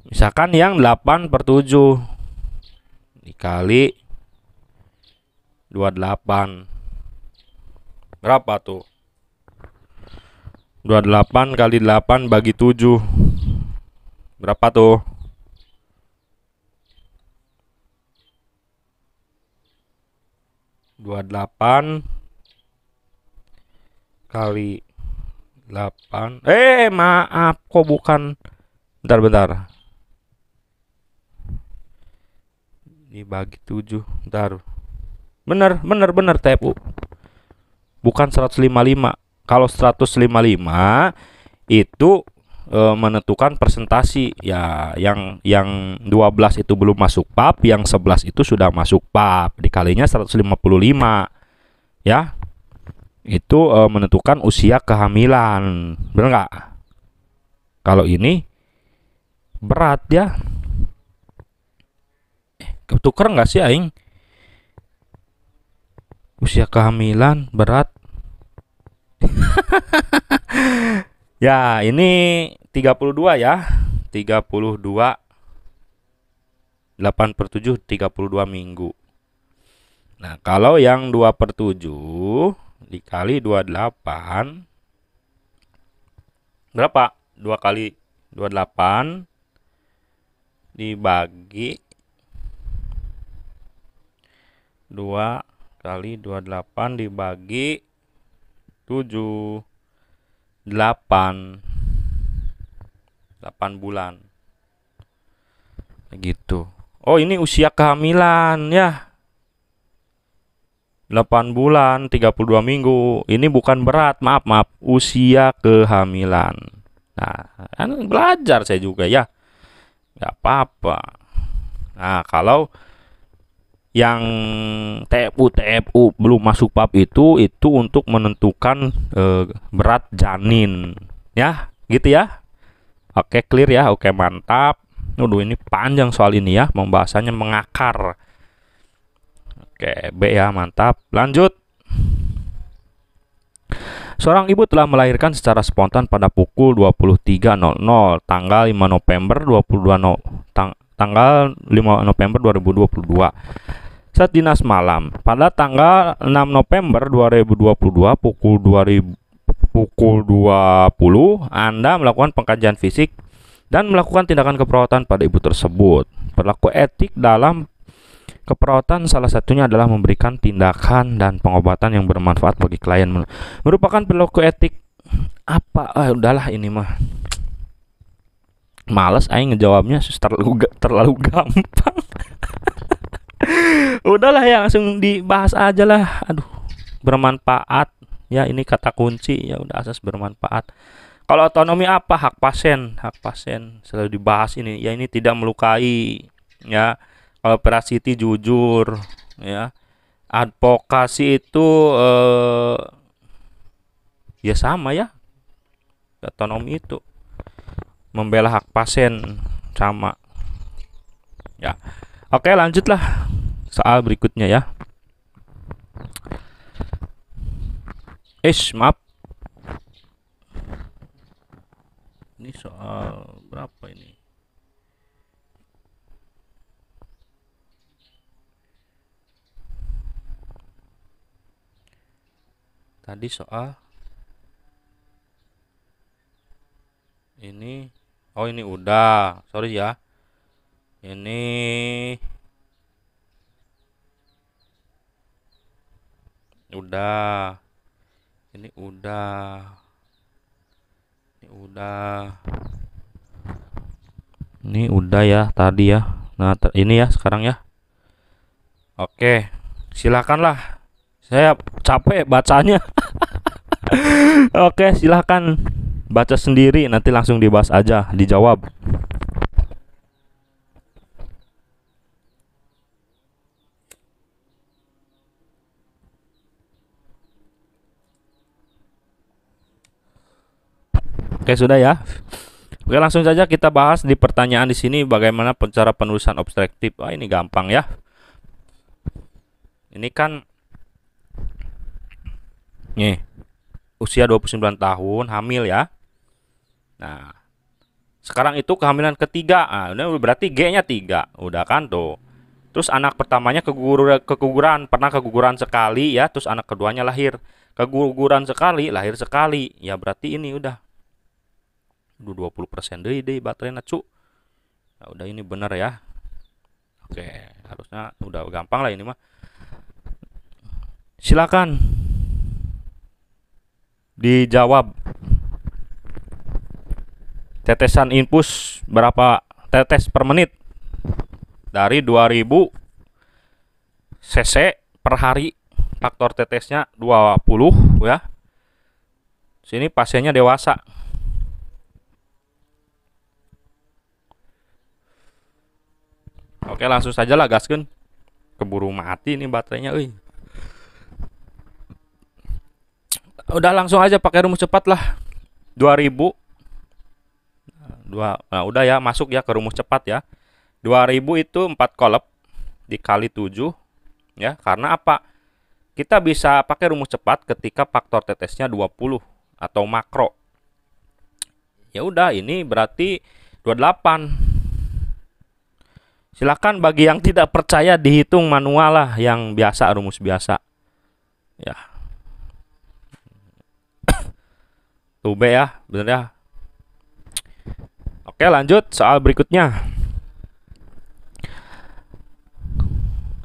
Misalkan yang 8/7 dikali 28 berapa tuh? 28 kali 8 bagi 7 berapa tuh? 28 kali 8. Maaf, kok bukan. Bentar. Dibagi 7. Bentar. Bener TPU. Bukan 155. Kalau 155 itu menentukan presentasi ya, yang 12 itu belum masuk PAP, yang 11 itu sudah masuk PAP, dikalinya 155 ya, itu menentukan usia kehamilan, bener nggak? Kalau ini berat ya, ketuker nggak sih aing? Usia kehamilan berat. Ya, ini 32 ya. 32 8/7 32 minggu. Nah, kalau yang 2/7 dikali 28 berapa? 2 kali 28 dibagi 2 kali 28 dibagi 7, 8 bulan gitu. Oh, ini usia kehamilan ya, 8 bulan 32 minggu. Ini bukan berat, maaf, usia kehamilan. Nah, kan belajar saya juga ya, nggak apa-apa. Nah, kalau yang TFU belum masuk PAP itu untuk menentukan berat janin ya, gitu ya. Oke, clear ya. Oke, mantap. Ini panjang soal ini ya, pembahasannya mengakar. Oke, B ya, mantap. Lanjut. Seorang ibu telah melahirkan secara spontan pada pukul 23.00 tanggal 5 November 2022 saat dinas malam. Pada tanggal 6 November 2022 pukul 20 Anda melakukan pengkajian fisik dan melakukan tindakan keperawatan pada ibu tersebut. Perilaku etik dalam keperawatan salah satunya adalah memberikan tindakan dan pengobatan yang bermanfaat bagi klien. Merupakan perilaku etik apa? Udahlah, ini mah males aing ngejawabnya, terlalu gampang. Udahlah ya, langsung dibahas aja lah. Aduh, bermanfaat ya, ini kata kunci ya, udah asas bermanfaat. Kalau otonomi apa? Hak pasien selalu dibahas ini ya, ini tidak melukai ya. Kalau veracity jujur ya. Advokasi itu ya sama ya. Otonomi itu membela hak pasien sama ya. Oke, lanjutlah soal berikutnya ya. Maaf. Ini soal berapa ini? Tadi soal ini. Oh, ini udah. Sorry ya. Ini udah. Ini udah. Ini udah ya tadi ya. Nah, ini ya sekarang ya. Oke, silakanlah. Saya capek bacanya. Oke, silakan baca sendiri, nanti langsung dibahas aja, dijawab. Oke, sudah ya. Oke, langsung saja kita bahas di pertanyaan di sini bagaimana cara penulisan obstruktif. Ini gampang ya. Ini kan nih, usia 29 tahun, hamil ya. Nah, sekarang itu kehamilan ketiga. Ini berarti G-nya 3. Udah kan tuh. Terus anak pertamanya keguguran, pernah keguguran sekali ya, terus anak keduanya lahir. Keguguran sekali, lahir sekali. Ya berarti ini udah 20% deh baterai cu. Nah, udah ini bener ya. Oke, harusnya udah gampang lah ini mah. Silakan dijawab. Tetesan infus berapa tetes per menit? Dari 2000 cc per hari, faktor tetesnya 20 ya. Sini pasiennya dewasa. Oke, langsung saja lah gaskeun. Keburu mati nih baterainya euy. Udah langsung aja pakai rumus cepat lah. 2000 nah udah ya, masuk ya ke rumus cepat ya. 2000 itu 4 kolab dikali 7 ya. Karena apa? Kita bisa pakai rumus cepat ketika faktor tetesnya 20 atau makro. Ya udah, ini berarti 28. Silakan bagi yang tidak percaya dihitung manual lah, yang biasa, rumus biasa. Ya. Tuh B ya, bener ya. Oke, lanjut soal berikutnya.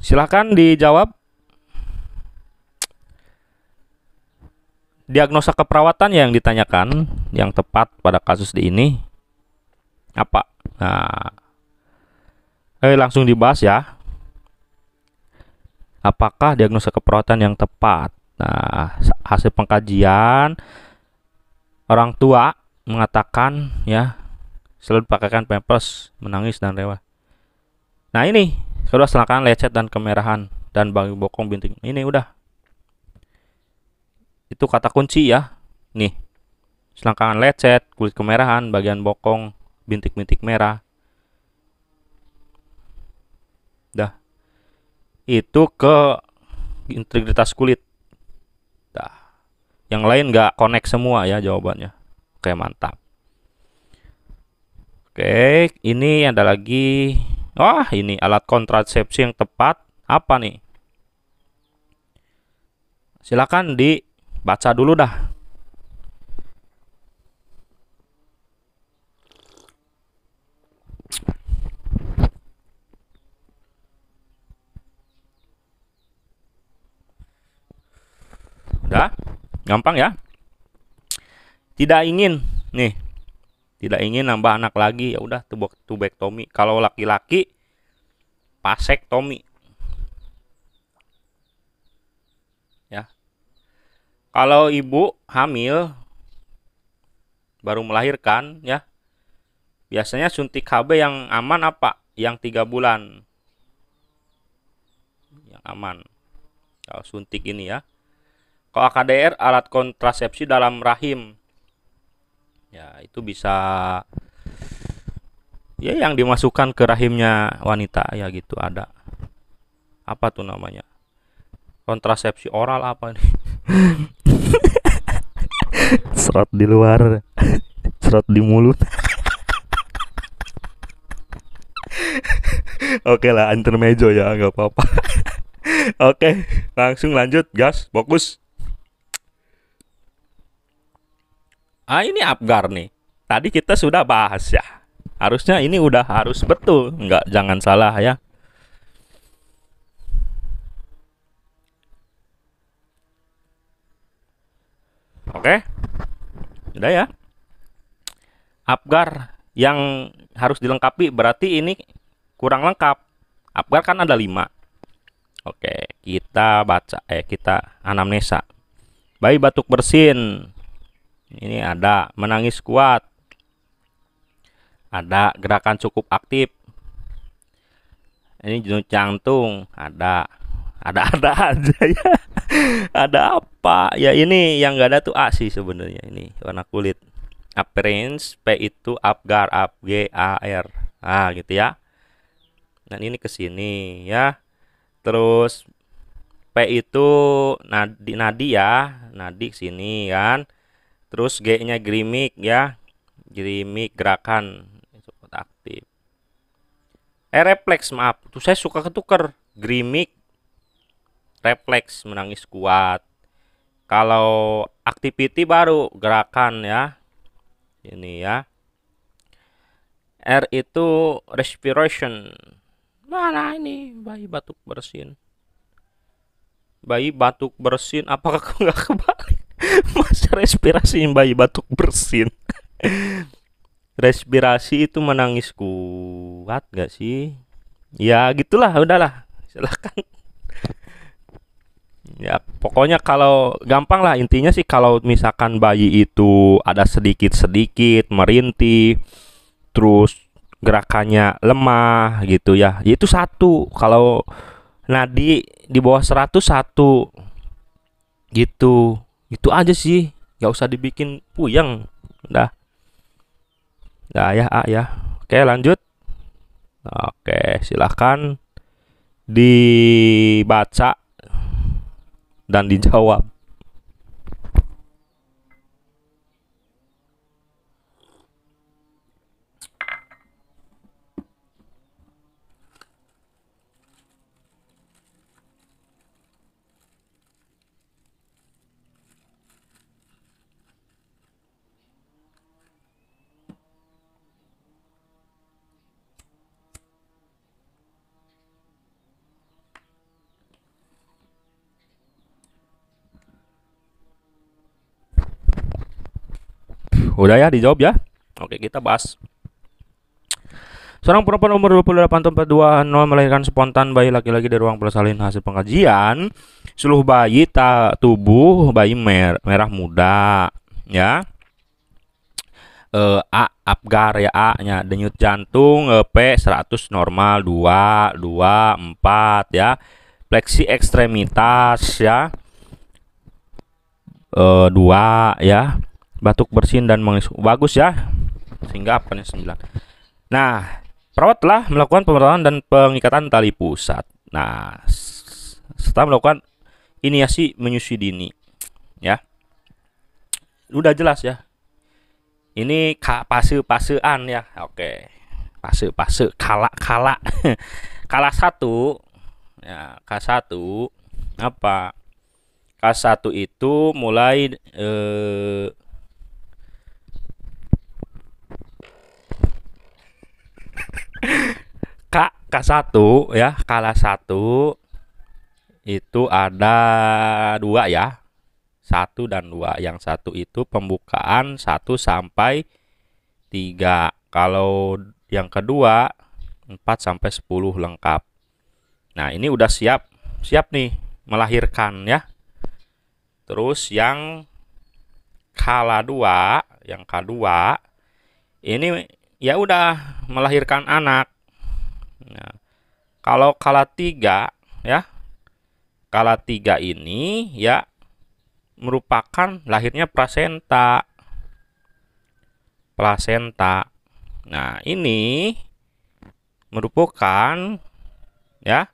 Silakan dijawab. Diagnosa keperawatan yang ditanyakan yang tepat pada kasus ini apa? Nah, langsung dibahas ya. Apakah diagnosa keperawatan yang tepat? Nah, hasil pengkajian, orang tua mengatakan ya, selalu pakaikan pampers, menangis dan rewel. Nah ini, sudah silakan lecet dan kemerahan dan bagi bokong bintik. Ini udah. Itu kata kunci ya. Nih, selangkangan lecet, kulit kemerahan, bagian bokong, bintik-bintik merah. Dah. Itu ke integritas kulit. Dah. Yang lain nggak connect semua ya jawabannya. Oke, mantap. Oke, ini ada lagi. Wah, ini alat kontrasepsi yang tepat. Apa nih? Silakan dibaca dulu dah. Udah? Gampang ya? Tidak ingin nih. Tidak ingin nambah anak lagi, ya udah tubektomi. Kalau laki-laki vasektomi. Ya. Kalau ibu hamil baru melahirkan ya, biasanya suntik KB yang aman apa? Yang 3 bulan. Yang aman. Kalau suntik ini ya. Kalau AKDR, alat kontrasepsi dalam rahim. Ya, itu bisa ya yang dimasukkan ke rahimnya wanita ya gitu, ada. Apa tuh namanya? Kontrasepsi oral apa nih? Serot di luar, serot di mulut. Oke lah, intermezzo ya, nggak apa-apa. Oke, langsung lanjut, gas, fokus. Ini Apgar nih. Tadi kita sudah bahas ya. Harusnya ini udah harus betul, nggak, jangan salah ya. Oke, udah ya. Apgar yang harus dilengkapi berarti ini kurang lengkap. Apgar kan ada 5. Oke, kita baca, kita anamnesa. Bayi batuk bersin. Ini ada menangis kuat. Ada gerakan cukup aktif. Ini denyut jantung, ada aja ya. Ada apa? Ya ini yang enggak ada tuh A sih sebenarnya, ini warna kulit. Appearance, P itu Apgar, APGAR. Ah, gitu ya. Dan ini ke sini ya. Terus P itu nadi ya, nadi sini kan. Terus G-nya grimik ya. Grimik gerakan cukup aktif. Refleks, maaf. Tuh saya suka ketuker. Grimik refleks, menangis kuat. Kalau activity baru gerakan ya. Ini ya. R itu respiration. Mana ini bayi batuk bersin? Bayi batuk bersin, apakah kau nggak kebalik? Masa respirasi bayi batuk bersin? Respirasi itu menangis kuat gak sih? Ya gitulah, udahlah. Silahkan. Ya pokoknya kalau gampang lah, intinya sih kalau misalkan bayi itu ada sedikit-sedikit merintih, terus gerakannya lemah gitu ya, itu satu. Kalau nadi di bawah 100 satu gitu. Itu aja sih, nggak usah dibikin puyeng. Udah, udah ya, ya. Oke, lanjut. Oke, silahkan dibaca dan dijawab. Udah ya, dijawab ya. Oke, kita bahas. Seorang perempuan umur 28,2 melahirkan spontan bayi laki-laki di ruang persalinan hasil pengajian. Seluruh bayi tubuh bayi merah muda, ya. A Apgar ya, A nya denyut jantung, P 100 normal, 2 2 4 ya. Fleksi ekstremitas ya, 2 ya. Batuk bersin dan mengisu, bagus ya. Sehingga apanya 9. Nah, perawat telah melakukan pemerataan dan pengikatan tali pusat. Nah, setelah melakukan inisiasi menyusui dini, ya, udah jelas ya. Ini pasean ya, oke. Pase kala kala satu, ya, K1 apa? K1 itu mulai K1 ya, kala 1 itu ada 2 ya. 1 dan 2. Yang 1 itu pembukaan 1 sampai 3. Kalau yang kedua 4 sampai 10 lengkap. Nah, ini udah siap nih melahirkan ya. Terus yang kala 2, yang kedua ini ya udah melahirkan anak. Nah, kalau kala 3 ya, kala 3 ini ya merupakan lahirnya plasenta. Nah, ini merupakan ya,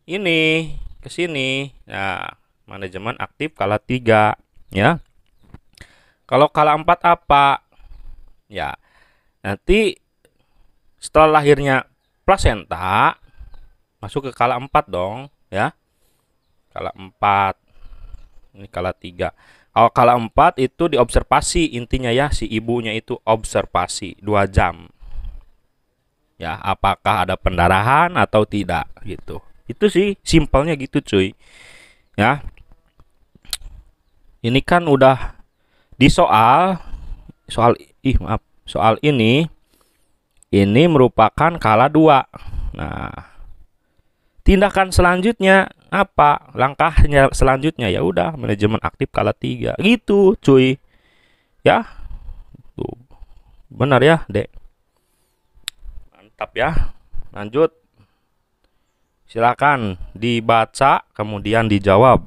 ini ke sini. Nah, manajemen aktif kala 3 ya. Kalau kala 4 apa? Ya, nanti setelah lahirnya plasenta masuk ke kala 4 dong ya. Kala 4. Ini kala 3. Kalau kala 4 itu diobservasi, intinya ya, si ibunya itu observasi 2 jam. Ya, apakah ada pendarahan atau tidak gitu. Itu sih simpelnya gitu, cuy. Ya. Ini kan udah di soal ini merupakan kala 2. Nah, tindakan selanjutnya apa? Langkahnya selanjutnya ya udah manajemen aktif kala 3. Gitu, cuy. Ya. Tuh. Benar ya, Dek. Mantap ya. Lanjut. Silakan dibaca kemudian dijawab.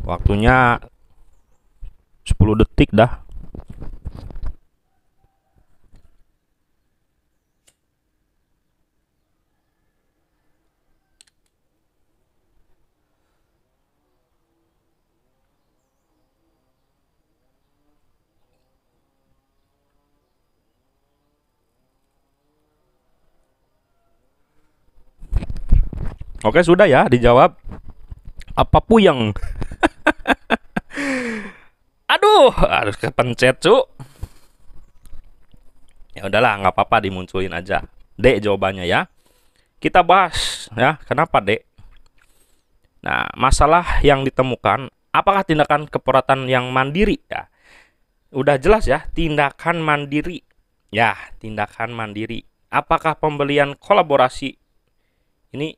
Waktunya 10 detik dah. Oke, sudah ya dijawab. Apa puyeng? Aduh, harus kepencet, cu. Ya udahlah, nggak apa-apa, dimunculin aja. D jawabannya ya. Kita bahas ya, kenapa D? Nah, masalah yang ditemukan, apakah tindakan keperawatan yang mandiri? Ya, udah jelas ya, tindakan mandiri. Ya, tindakan mandiri. Apakah pembelian kolaborasi ini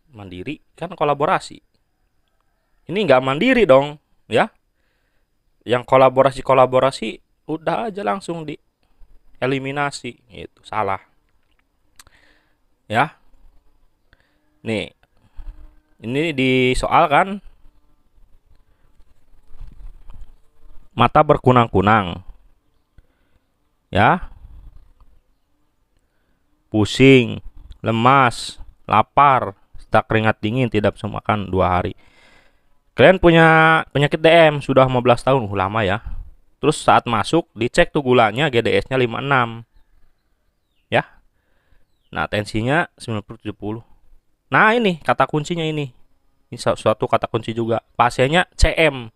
mandiri? Kan kolaborasi. Ini nggak mandiri dong, ya. Yang kolaborasi udah aja langsung dieliminasi, itu salah. Ya. Nih, ini di soal kan, mata berkunang-kunang, ya, pusing, lemas, lapar, tak keringat dingin, tidak bisa makan 2 hari. Kalian punya penyakit DM sudah 15 tahun, lama ya. Terus saat masuk dicek tuh gulanya, GDS-nya 56. Ya. Nah, tensinya 90/70. Nah, ini kata kuncinya ini. Ini suatu kata kunci juga. Pasiennya CM.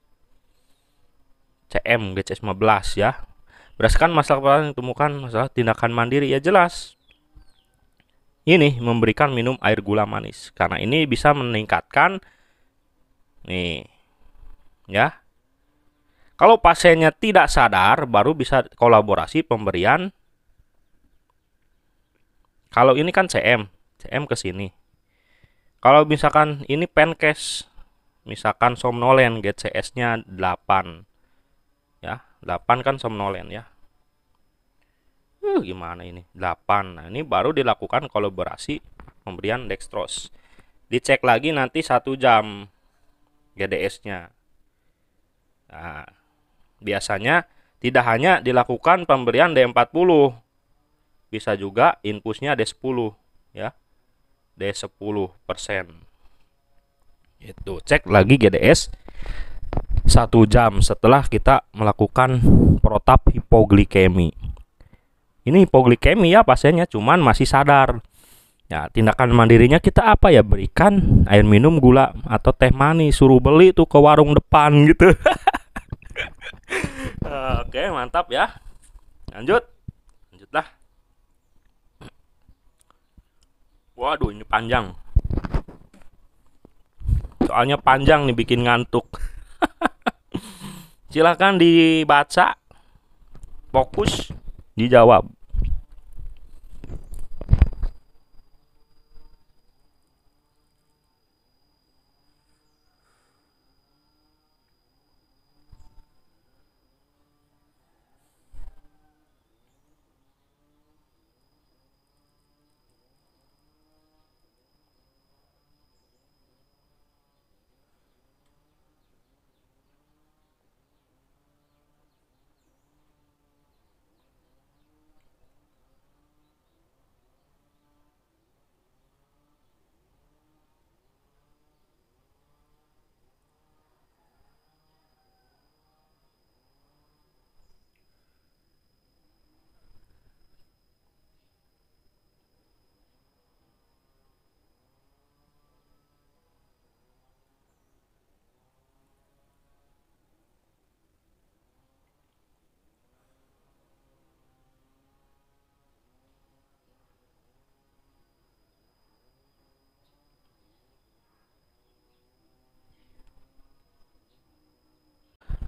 GCS 15 ya. Berdasarkan masalah yang ditemukan masalah tindakan mandiri, ya jelas. Ini memberikan minum air gula manis karena ini bisa meningkatkan nih ya. Kalau pasiennya tidak sadar baru bisa kolaborasi pemberian. Kalau ini kan CM ke sini. Kalau misalkan ini Pencase, misalkan somnolen, GCS-nya 8. Ya, 8 kan somnolen ya. Gimana ini? 8. Nah, ini baru dilakukan kolaborasi pemberian dextrose. Dicek lagi nanti 1 jam GDS-nya. Nah, biasanya tidak hanya dilakukan pemberian D40, bisa juga infusnya D10 ya. D10%. Itu cek lagi GDS 1 jam setelah kita melakukan protap hipoglikemi. Ini hipoglikemi ya pasiennya, cuman masih sadar. Ya, tindakan mandirinya kita apa ya? Berikan air minum gula atau teh manis, suruh beli tuh ke warung depan gitu. Oke, mantap ya. Lanjutlah. Waduh, ini panjang. Soalnya panjang nih, bikin ngantuk. Silahkan dibaca, fokus, dijawab.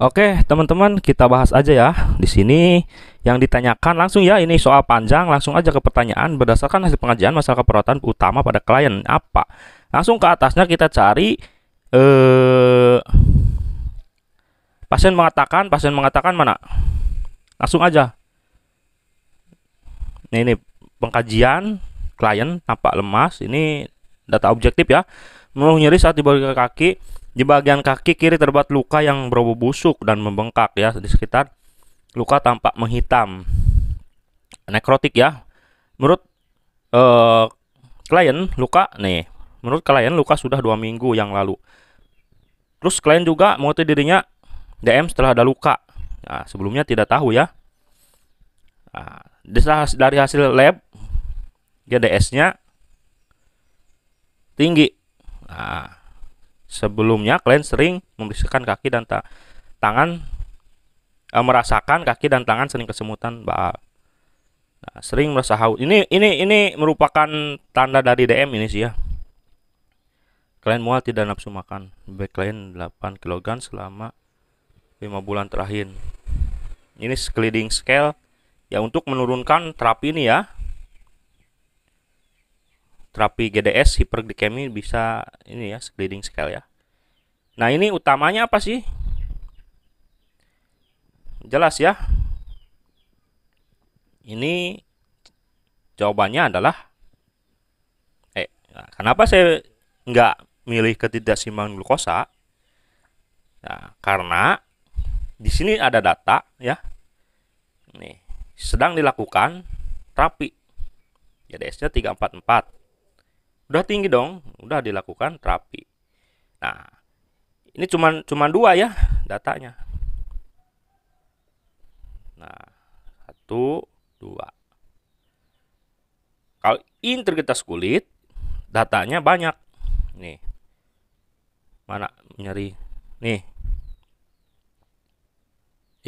Oke, teman-teman, kita bahas aja ya. Di sini yang ditanyakan langsung ya, ini soal panjang, langsung aja ke pertanyaan. Berdasarkan hasil pengajian masalah keperawatan utama pada klien apa? Langsung ke atasnya kita cari pasien mengatakan mana? Langsung aja. Nah, ini pengkajian klien tampak lemas, ini data objektif ya. Mengeluh nyeri saat di bagian kaki. Di bagian kaki kiri terdapat luka yang berbau busuk dan membengkak ya. Di sekitar luka tampak menghitam. Nekrotik ya. Menurut klien luka nih. Menurut klien luka sudah 2 minggu yang lalu. Terus klien juga mengetahui dirinya DM setelah ada luka. Nah, sebelumnya tidak tahu ya. Nah, dari hasil lab GDS-nya tinggi. Nah, sebelumnya klien sering memeriksakan kaki dan tangan, merasakan kaki dan tangan sering kesemutan. Nah, sering merasa haus. Ini merupakan tanda dari DM ini sih ya. Klien mual tidak nafsu makan. Beban klien 8 kg selama 5 bulan terakhir. Ini sliding scale ya untuk menurunkan terapi ini ya. Terapi GDS hiperglikemi bisa ini ya, sliding scale ya. Nah, ini utamanya apa sih? Jelas ya. Ini jawabannya adalah kenapa saya nggak milih ketidakseimbangan glukosa? Nah, karena di sini ada data ya. Nih, sedang dilakukan terapi. GDS-nya 344. Udah tinggi dong, udah dilakukan terapi. Nah, ini cuman dua ya datanya. Nah, 1, 2. Kalau integritas kulit datanya banyak. Nih. Mana nyari? Nih.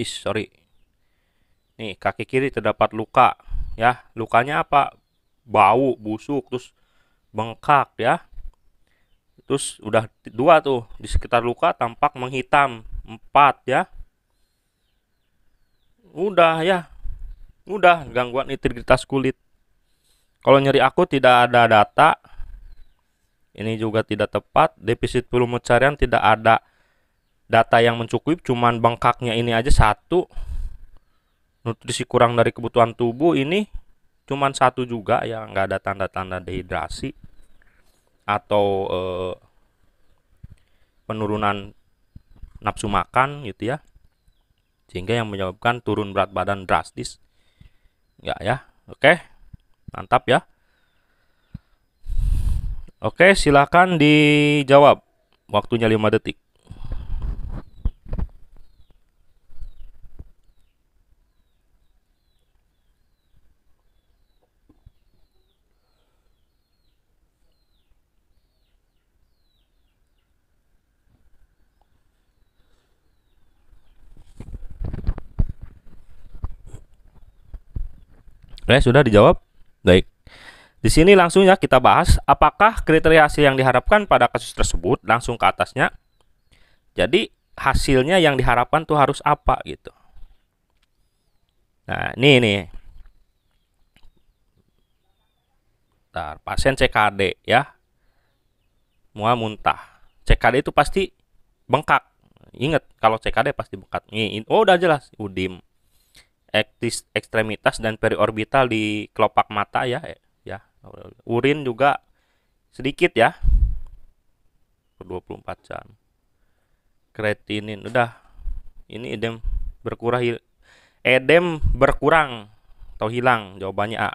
Sorry. Nih, kaki kiri terdapat luka ya. Lukanya apa? Bau, busuk, terus bengkak ya. Terus udah 2 tuh, di sekitar luka tampak menghitam. 4 ya. Udah ya. Udah gangguan integritas kulit. Kalau nyeri akut tidak ada data. Ini juga tidak tepat. Defisit volume cairan tidak ada data yang mencukupi, cuman bengkaknya ini aja 1. Nutrisi kurang dari kebutuhan tubuh ini cuman 1 juga ya, nggak ada tanda-tanda dehidrasi atau penurunan nafsu makan gitu ya, sehingga yang menyebabkan turun berat badan drastis. Nggak ya. Oke, mantap ya. Oke, silakan dijawab. Waktunya 5 detik. Sudah dijawab? Baik. Di sini langsung ya kita bahas apakah kriteria hasil yang diharapkan pada kasus tersebut, langsung ke atasnya. Jadi hasilnya yang diharapkan tuh harus apa gitu. Nah, ini nih. Bentar, pasien CKD ya. Mual muntah. CKD itu pasti bengkak. Ingat, kalau CKD pasti bengkak. Oh, udah jelas, udim. Ekstremitas dan periorbital di kelopak mata ya. Urin juga sedikit ya. 24 jam. Kreatinin udah. Ini edem berkurang atau hilang? Jawabannya A.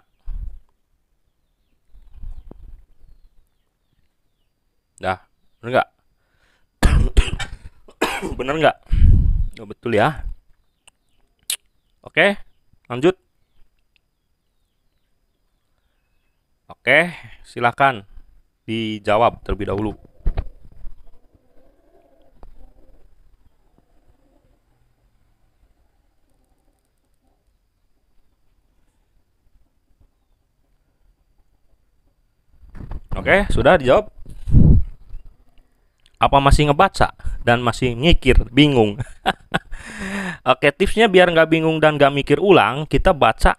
Dah, bener nggak? Bener nggak? Oh, betul ya. Oke, lanjut. Oke, silakan dijawab terlebih dahulu. Oke, sudah dijawab? Apa masih ngebaca dan masih mikir, bingung? Oke, tipsnya biar nggak bingung dan nggak mikir ulang, kita baca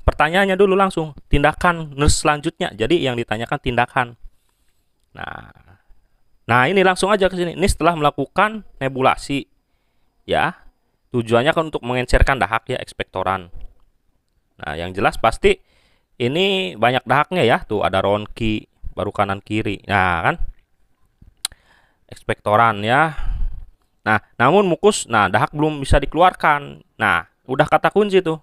pertanyaannya dulu langsung. Tindakan selanjutnya. Jadi yang ditanyakan tindakan. Nah ini langsung aja ke sini. Ini setelah melakukan nebulasi, ya. Tujuannya kan untuk mengencerkan dahak ya, ekspektoran. Nah, yang jelas pasti ini banyak dahaknya ya. Tuh ada ronki, baru kanan kiri. Nah kan, ekspektoran ya. Nah, namun mukus, nah dahak belum bisa dikeluarkan. Nah, udah kata kunci tuh.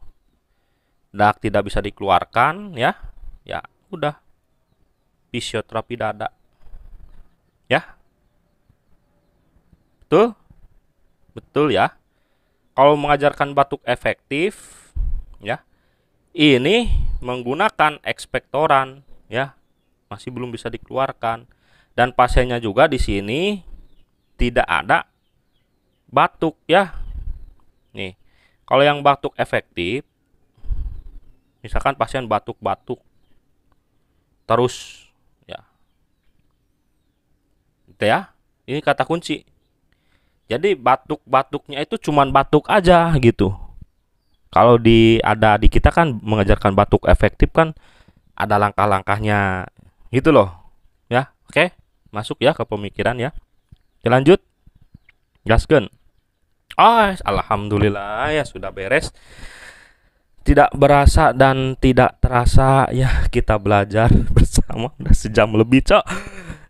Dahak tidak bisa dikeluarkan ya. Ya, udah. Fisioterapi dada. Ya. Betul? Betul ya. Kalau mengajarkan batuk efektif ya. Ini menggunakan ekspektoran ya. Masih belum bisa dikeluarkan. Dan pasiennya juga di sini tidak ada batuk ya. Nih, kalau yang batuk efektif Misalkan pasien batuk-batuk terus, ya, gitu ya. Ini kata kunci. Jadi batuk-batuknya itu cuman batuk aja gitu. Kalau ada di kita kan mengajarkan batuk efektif kan ada langkah-langkahnya gitu loh. Ya, oke. Masuk ya ke pemikiran ya. Lanjut, gaskeun. Oh, alhamdulillah ya sudah beres. Tidak berasa dan tidak terasa ya kita belajar bersama udah sejam lebih, Cok.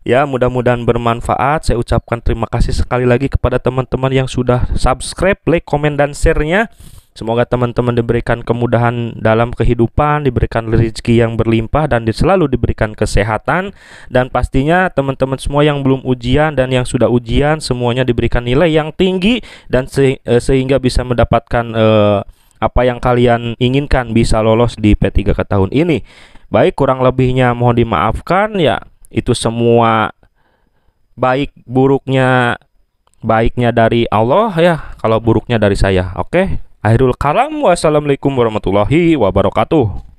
Ya, mudah-mudahan bermanfaat. Saya ucapkan terima kasih sekali lagi kepada teman-teman yang sudah subscribe, like, komen, dan share-nya. Semoga teman-teman diberikan kemudahan dalam kehidupan, diberikan rezeki yang berlimpah, dan selalu diberikan kesehatan. Dan pastinya teman-teman semua yang belum ujian dan yang sudah ujian, semuanya diberikan nilai yang tinggi dan sehingga bisa mendapatkan apa yang kalian inginkan, bisa lolos di P3K tahun ini. Baik, kurang lebihnya mohon dimaafkan ya. Itu semua baiknya dari Allah ya, kalau buruknya dari saya. Oke. Akhirul kalam, wassalamualaikum warahmatullahi wabarakatuh.